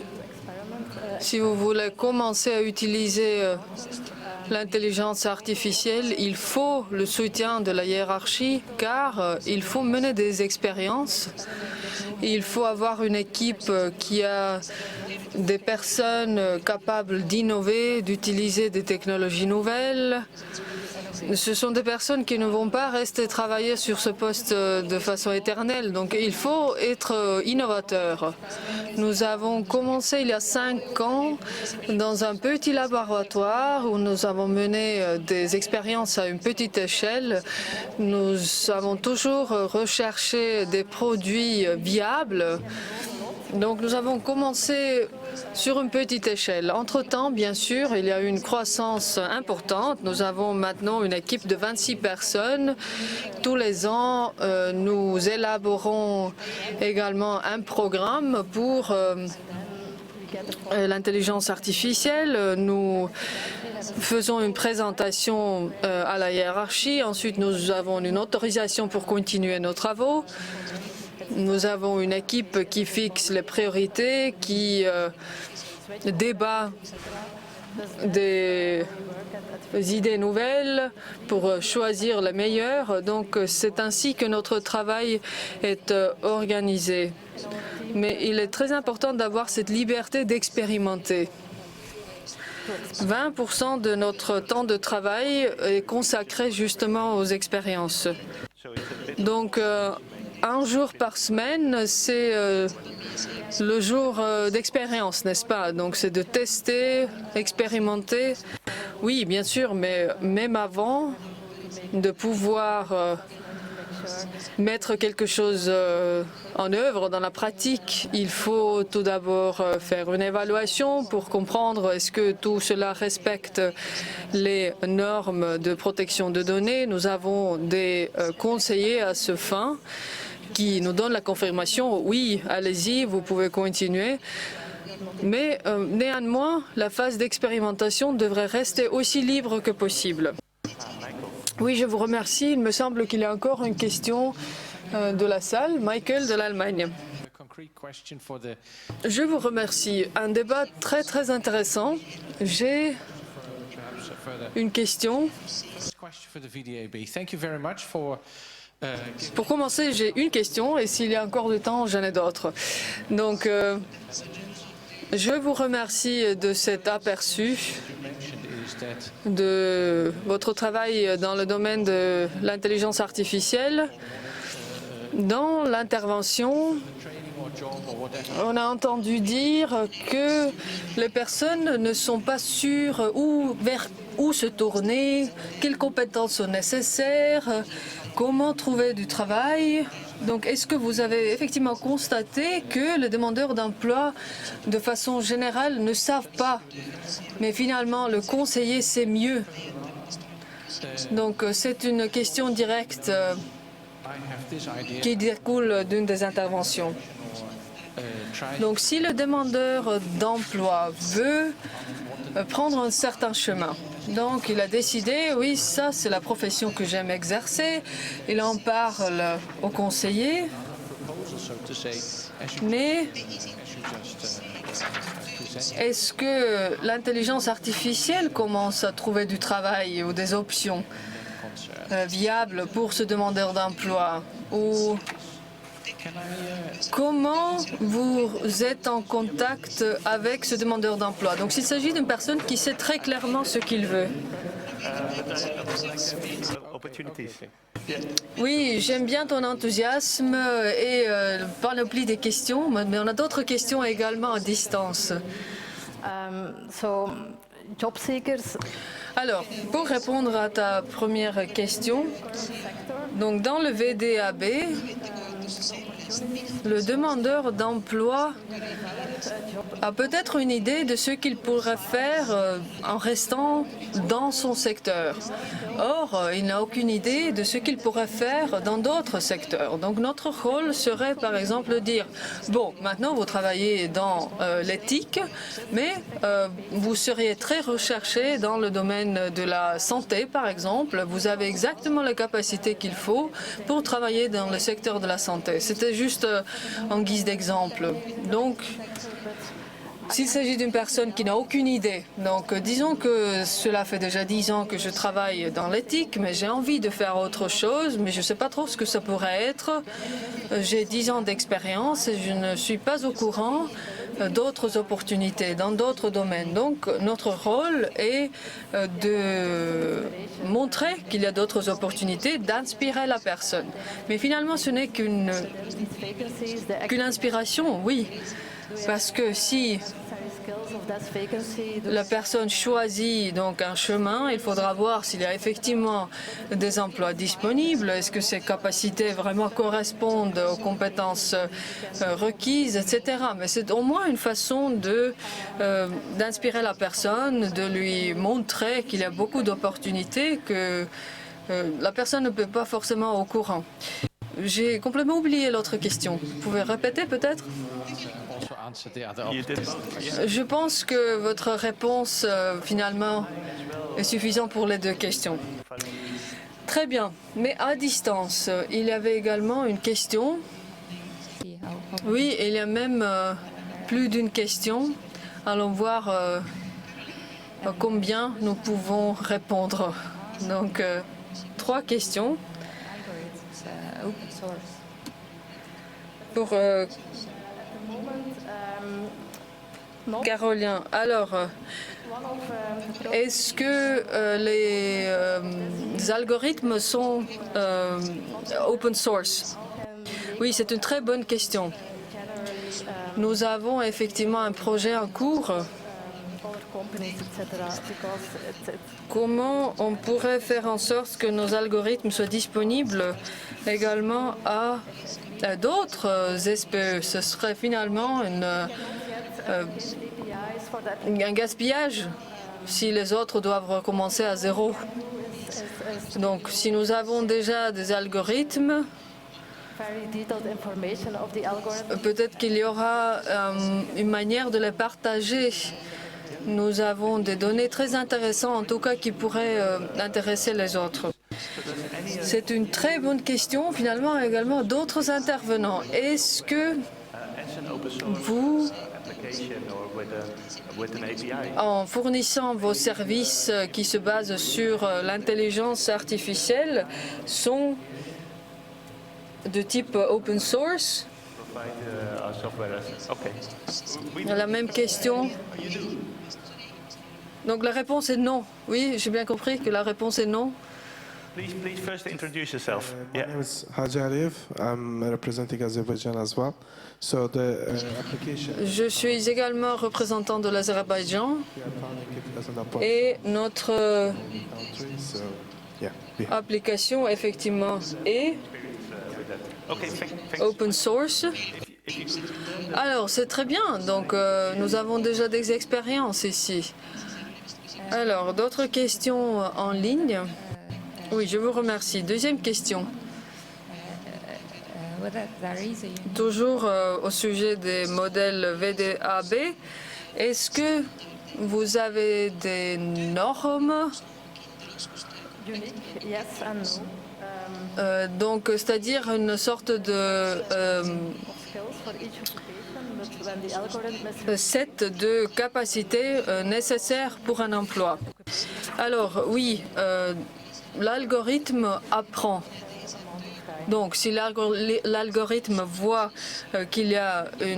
si vous voulez commencer à utiliser l'intelligence artificielle, il faut le soutien de la hiérarchie car il faut mener des expériences. Il faut avoir une équipe qui a des personnes capables d'innover, d'utiliser des technologies nouvelles. Ce sont des personnes qui ne vont pas rester travailler sur ce poste de façon éternelle. Donc il faut être innovateur. Nous avons commencé il y a 5 ans dans un petit laboratoire où nous avons mené des expériences à une petite échelle. Nous avons toujours recherché des produits viables. Donc nous avons commencé sur une petite échelle. Entre-temps, bien sûr, il y a eu une croissance importante. Nous avons maintenant une équipe de 26 personnes. Tous les ans, nous élaborons également un programme pour l'intelligence artificielle. Nous faisons une présentation à la hiérarchie. Ensuite, nous avons une autorisation pour continuer nos travaux. Nous avons une équipe qui fixe les priorités, qui débat des idées nouvelles pour choisir les meilleures. Donc c'est ainsi que notre travail est organisé. Mais il est très important d'avoir cette liberté d'expérimenter. 20% de notre temps de travail est consacré justement aux expériences. Donc, un jour par semaine, c'est le jour d'expérience, n'est-ce pas? Donc c'est de tester, expérimenter. Oui, bien sûr, mais même avant de pouvoir mettre quelque chose en œuvre dans la pratique, il faut tout d'abord faire une évaluation pour comprendre est-ce que tout cela respecte les normes de protection de données. Nous avons des conseillers à ce fin qui nous donnent la confirmation, oui, allez-y, vous pouvez continuer. Mais néanmoins, la phase d'expérimentation devrait rester aussi libre que possible. Oui, je vous remercie. Il me semble qu'il y a encore une question de la salle. Michael de l'Allemagne. Je vous remercie. Un débat très très intéressant. J'ai une question. Pour commencer, j'ai une question et s'il y a encore du temps, j'en ai d'autres. Donc, je vous remercie de cet aperçu de votre travail dans le domaine de l'intelligence artificielle. Dans l'intervention, on a entendu dire que les personnes ne sont pas sûres vers où se tourner, quelles compétences sont nécessaires, comment trouver du travail. Donc, est-ce que vous avez effectivement constaté que les demandeurs d'emploi, de façon générale, ne savent pas, mais finalement, le conseiller sait mieux? Donc, c'est une question directe qui découle d'une des interventions. Donc, si le demandeur d'emploi veut prendre un certain chemin, donc il a décidé, oui, ça c'est la profession que j'aime exercer, il en parle au conseiller, mais est-ce que l'intelligence artificielle commence à trouver du travail ou des options viables pour ce demandeur d'emploi? Ou comment vous êtes en contact avec ce demandeur d'emploi? Donc s'il s'agit d'une personne qui sait très clairement ce qu'il veut. Oui, j'aime bien ton enthousiasme et panoplie des questions, mais on a d'autres questions également à distance. Alors, pour répondre à ta première question, donc dans le VDAB, le demandeur d'emploi a peut-être une idée de ce qu'il pourrait faire en restant dans son secteur. Or, il n'a aucune idée de ce qu'il pourrait faire dans d'autres secteurs. Donc notre rôle serait par exemple de dire, bon, maintenant vous travaillez dans l'éthique, mais vous seriez très recherché dans le domaine de la santé, par exemple. Vous avez exactement les capacités qu'il faut pour travailler dans le secteur de la santé. C'était juste en guise d'exemple. Donc, s'il s'agit d'une personne qui n'a aucune idée, donc disons que cela fait déjà 10 ans que je travaille dans l'éthique, mais j'ai envie de faire autre chose, mais je ne sais pas trop ce que ça pourrait être. J'ai 10 ans d'expérience et je ne suis pas au courant d'autres opportunités dans d'autres domaines. Donc notre rôle est de montrer qu'il y a d'autres opportunités, d'inspirer la personne. Mais finalement, ce n'est qu'une inspiration, oui. Parce que si la personne choisit donc un chemin, il faudra voir s'il y a effectivement des emplois disponibles, est-ce que ces capacités vraiment correspondent aux compétences requises, etc. Mais c'est au moins une façon d'inspirer la personne, de lui montrer qu'il y a beaucoup d'opportunités que la personne ne peut pas forcément au courant. J'ai complètement oublié l'autre question. Vous pouvez répéter peut-être ? Je pense que votre réponse, finalement, est suffisante pour les deux questions. Très bien. Mais à distance, il y avait également une question. Oui, il y a même plus d'une question. Allons voir combien nous pouvons répondre. Donc, 3 questions. Pour Caroline, alors, est-ce que les algorithmes sont open source? Oui, c'est une très bonne question. Nous avons effectivement un projet en cours. Comment on pourrait faire en sorte que nos algorithmes soient disponibles également à d'autres SPE? Ce serait finalement un gaspillage si les autres doivent recommencer à zéro. Donc, si nous avons déjà des algorithmes, peut-être qu'il y aura une manière de les partager. Nous avons des données très intéressantes, en tout cas, qui pourraient intéresser les autres. C'est une très bonne question, finalement, également d'autres intervenants. Est-ce que vous, en fournissant vos services qui se basent sur l'intelligence artificielle, sont de type open source? La même question. Donc la réponse est non. Oui, j'ai bien compris que la réponse est non. Please first introduce yourself. My name is Haji Aliyev. I'm representing Azerbaijan as well. So the application. Je suis également représentant de l'Azerbaïdjan et notre application effectivement est open source. Alors c'est très bien. Donc nous avons déjà des expériences ici. Alors d'autres questions en ligne? Oui, je vous remercie. Deuxième question. Toujours au sujet des modèles VDAB, est-ce que vous avez des normes? Donc, c'est-à-dire une sorte de set de capacités nécessaires pour un emploi. Alors, oui, l'algorithme apprend. Donc, si l'algorithme voit qu'il y a les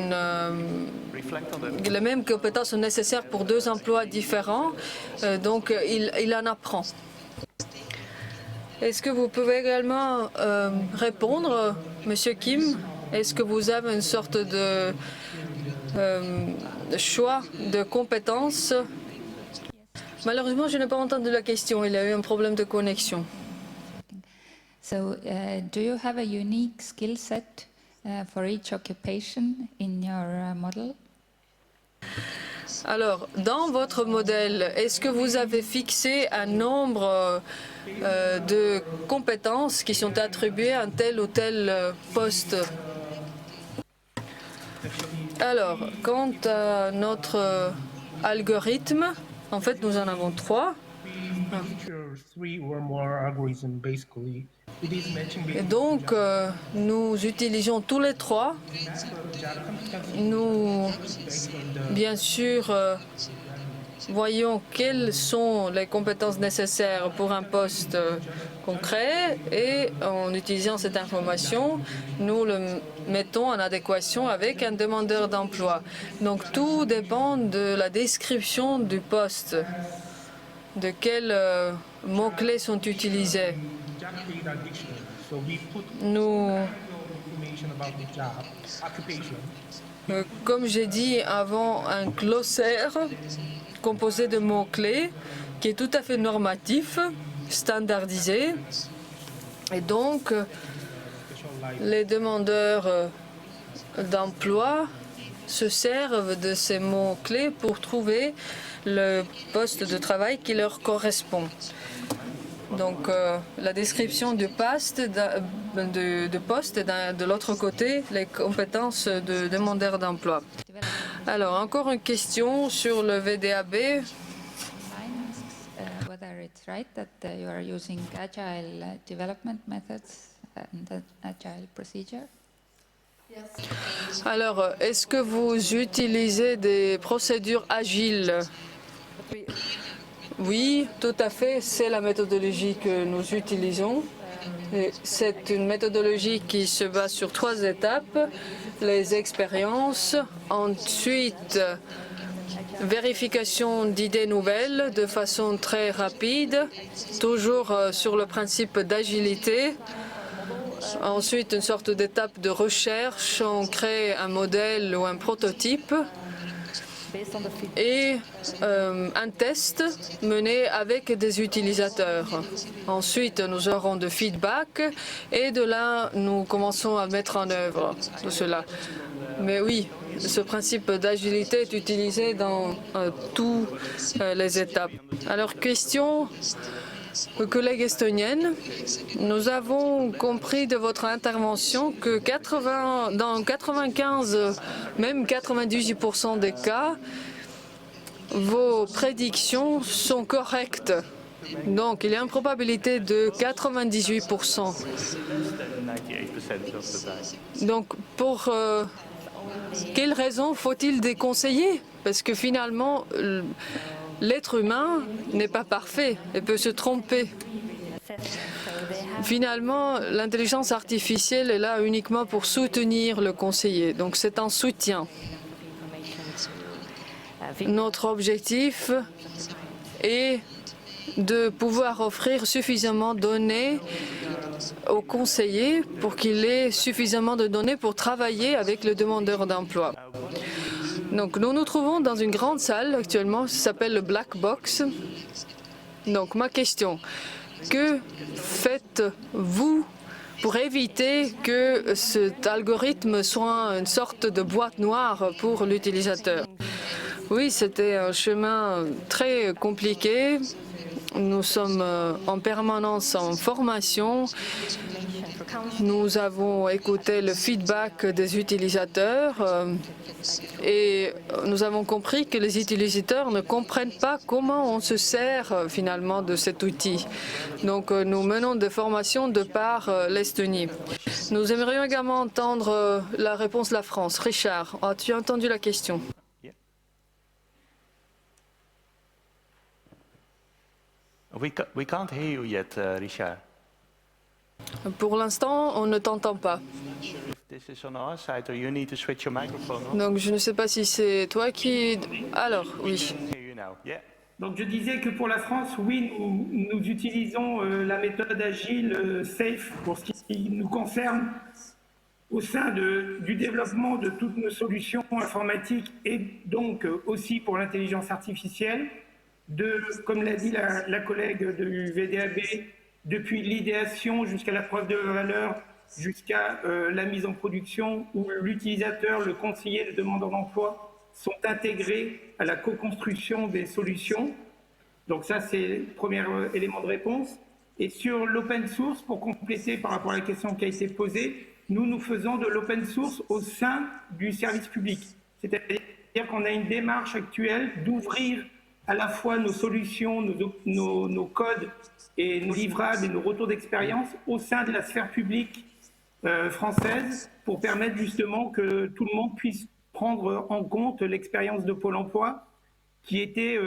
mêmes compétences nécessaires pour 2 emplois différents, donc il en apprend. Est-ce que vous pouvez également répondre, Monsieur Kim? Est-ce que vous avez une sorte de choix de compétences? Malheureusement, je n'ai pas entendu la question. Il y a eu un problème de connexion. So, do you have a unique skill set for each occupation in your model? Alors, dans votre modèle, est-ce que vous avez fixé un nombre de compétences qui sont attribuées à un tel ou tel poste? Alors, quant à notre algorithme, en fait, nous en avons 3. Et donc, nous utilisons tous les 3. Nous, bien sûr, voyons quelles sont les compétences nécessaires pour un poste concret et en utilisant cette information, nous le mettons en adéquation avec un demandeur d'emploi. Donc, tout dépend de la description du poste, de quels mots-clés sont utilisés. Nous, comme j'ai dit avant, un glossaire composé de mots-clés qui est tout à fait normatif, standardisé. Et donc, les demandeurs d'emploi se servent de ces mots-clés pour trouver le poste de travail qui leur correspond. Donc, la description du poste, de l'autre côté, les compétences de demandeur d'emploi. Alors, encore une question sur le VDAB. Whether it's right that you are using agile development methods and agile procedure? Alors, est-ce que vous utilisez des procédures agiles? Oui, tout à fait. C'est la méthodologie que nous utilisons. C'est une méthodologie qui se base sur 3 étapes. Les expériences, ensuite vérification d'idées nouvelles de façon très rapide, toujours sur le principe d'agilité. Ensuite, une sorte d'étape de recherche, on crée un modèle ou un prototype et un test mené avec des utilisateurs. Ensuite, nous aurons de feedback et de là, nous commençons à mettre en œuvre tout cela. Mais oui, ce principe d'agilité est utilisé dans toutes les étapes. Alors, question aux collègues estoniennes. Nous avons compris de votre intervention que dans 95, même 98% des cas, vos prédictions sont correctes. Donc, il y a une probabilité de 98%. Donc, pour quelles raisons faut-il déconseiller? Parce que finalement, l'être humain n'est pas parfait et peut se tromper. Finalement, l'intelligence artificielle est là uniquement pour soutenir le conseiller. Donc, c'est un soutien. Notre objectif est de pouvoir offrir suffisamment de données au conseiller pour qu'il ait suffisamment de données pour travailler avec le demandeur d'emploi. Donc, nous nous trouvons dans une grande salle actuellement, ça s'appelle le Black Box. Donc, ma question, que faites-vous pour éviter que cet algorithme soit une sorte de boîte noire pour l'utilisateur? Oui, c'était un chemin très compliqué. Nous sommes en permanence en formation. Nous avons écouté le feedback des utilisateurs et nous avons compris que les utilisateurs ne comprennent pas comment on se sert finalement de cet outil. Donc nous menons des formations de par l'Estonie. Nous aimerions également entendre la réponse de la France. Richard, as-tu entendu la question? We can't hear you yet, Richard. Pour l'instant, on ne t'entend pas. This is on our side, or you need to switch your microphone on. Donc je ne sais pas si c'est toi qui... Alors, oui. Hear you now. Yeah. Donc je disais que pour la France, oui, nous utilisons la méthode agile SAFE pour ce qui nous concerne au sein du développement de toutes nos solutions informatiques et donc aussi pour l'intelligence artificielle. Comme l'a dit la collègue du VDAB, depuis l'idéation jusqu'à la preuve de valeur jusqu'à la mise en production, où l'utilisateur, le conseiller, le demandeur d'emploi sont intégrés à la co-construction des solutions. Donc ça, c'est le premier élément de réponse. Et sur l'open source, pour compléter par rapport à la question qui a été posée, nous faisons de l'open source au sein du service public. C'est-à-dire qu'on a une démarche actuelle d'ouvrir à la fois nos solutions, nos codes et nos livrables et nos retours d'expérience au sein de la sphère publique française pour permettre justement que tout le monde puisse prendre en compte l'expérience de Pôle emploi qui était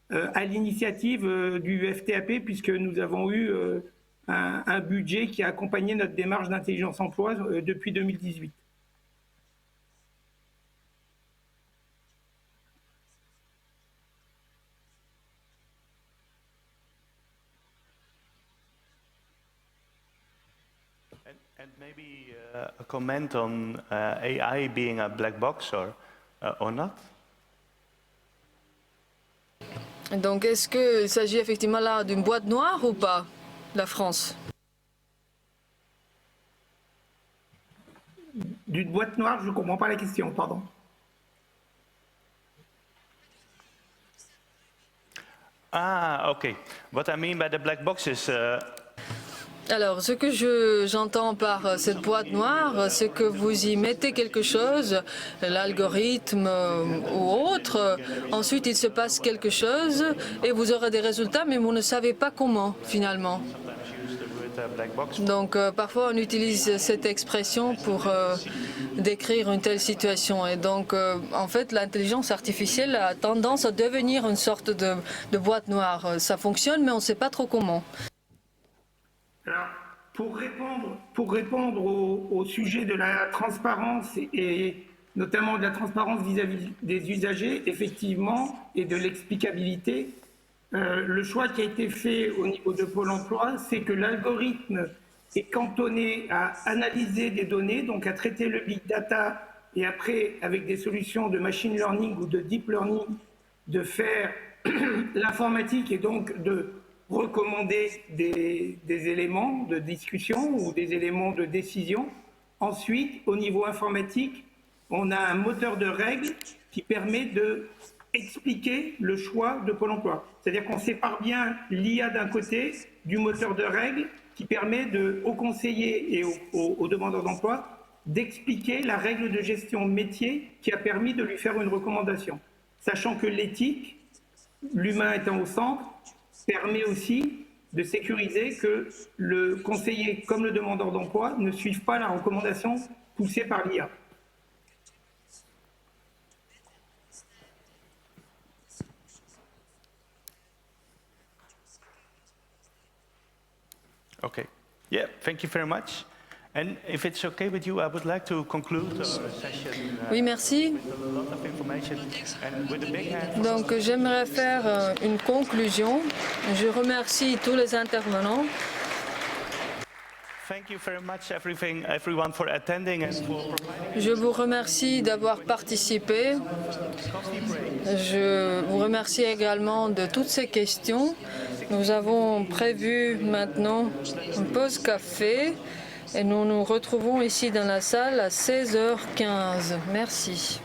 à l'initiative du FTAP, puisque nous avons eu un budget qui a accompagné notre démarche d'intelligence emploi depuis 2018. And maybe a comment on AI being a black box or not? Donc, est-ce qu'il s'agit effectivement là d'une boîte noire ou pas, la France? D'une boîte noire, je ne comprends pas la question, pardon. Ah, okay. What I mean by the black box is... Alors, ce que j'entends par cette boîte noire, c'est que vous y mettez quelque chose, l'algorithme ou autre, ensuite il se passe quelque chose et vous aurez des résultats, mais vous ne savez pas comment, finalement. Donc, parfois on utilise cette expression pour décrire une telle situation. Et donc, en fait, l'intelligence artificielle a tendance à devenir une sorte de boîte noire. Ça fonctionne, mais on ne sait pas trop comment. Alors, pour répondre au sujet de la transparence et notamment de la transparence vis-à-vis des usagers, effectivement, et de l'explicabilité, le choix qui a été fait au niveau de Pôle emploi, c'est que l'algorithme est cantonné à analyser des données, donc à traiter le big data, et après, avec des solutions de machine learning ou de deep learning, de faire l'informatique et donc de recommander des éléments de discussion ou des éléments de décision. Ensuite, au niveau informatique, on a un moteur de règles qui permet d'expliquer le choix de Pôle emploi. C'est-à-dire qu'on sépare bien l'IA d'un côté du moteur de règles qui permet aux conseillers et aux demandeurs d'emploi d'expliquer la règle de gestion métier qui a permis de lui faire une recommandation. Sachant que l'éthique, l'humain étant au centre, permet aussi de sécuriser que le conseiller comme le demandeur d'emploi ne suivent pas la recommandation poussée par l'IA. Okay. Yeah, thank you very much. And if it's okay with you, I would like to conclude our session. Oui, merci. With a lot of information and with a big hand. Donc, j'aimerais faire une conclusion. Je remercie tous les intervenants. Thank you very much, everyone, for attending and for providing. Je vous remercie d'avoir participé. Je vous remercie également de toutes ces questions. Nous avons prévu maintenant une pause café et nous nous retrouvons ici dans la salle à 16h15. Merci.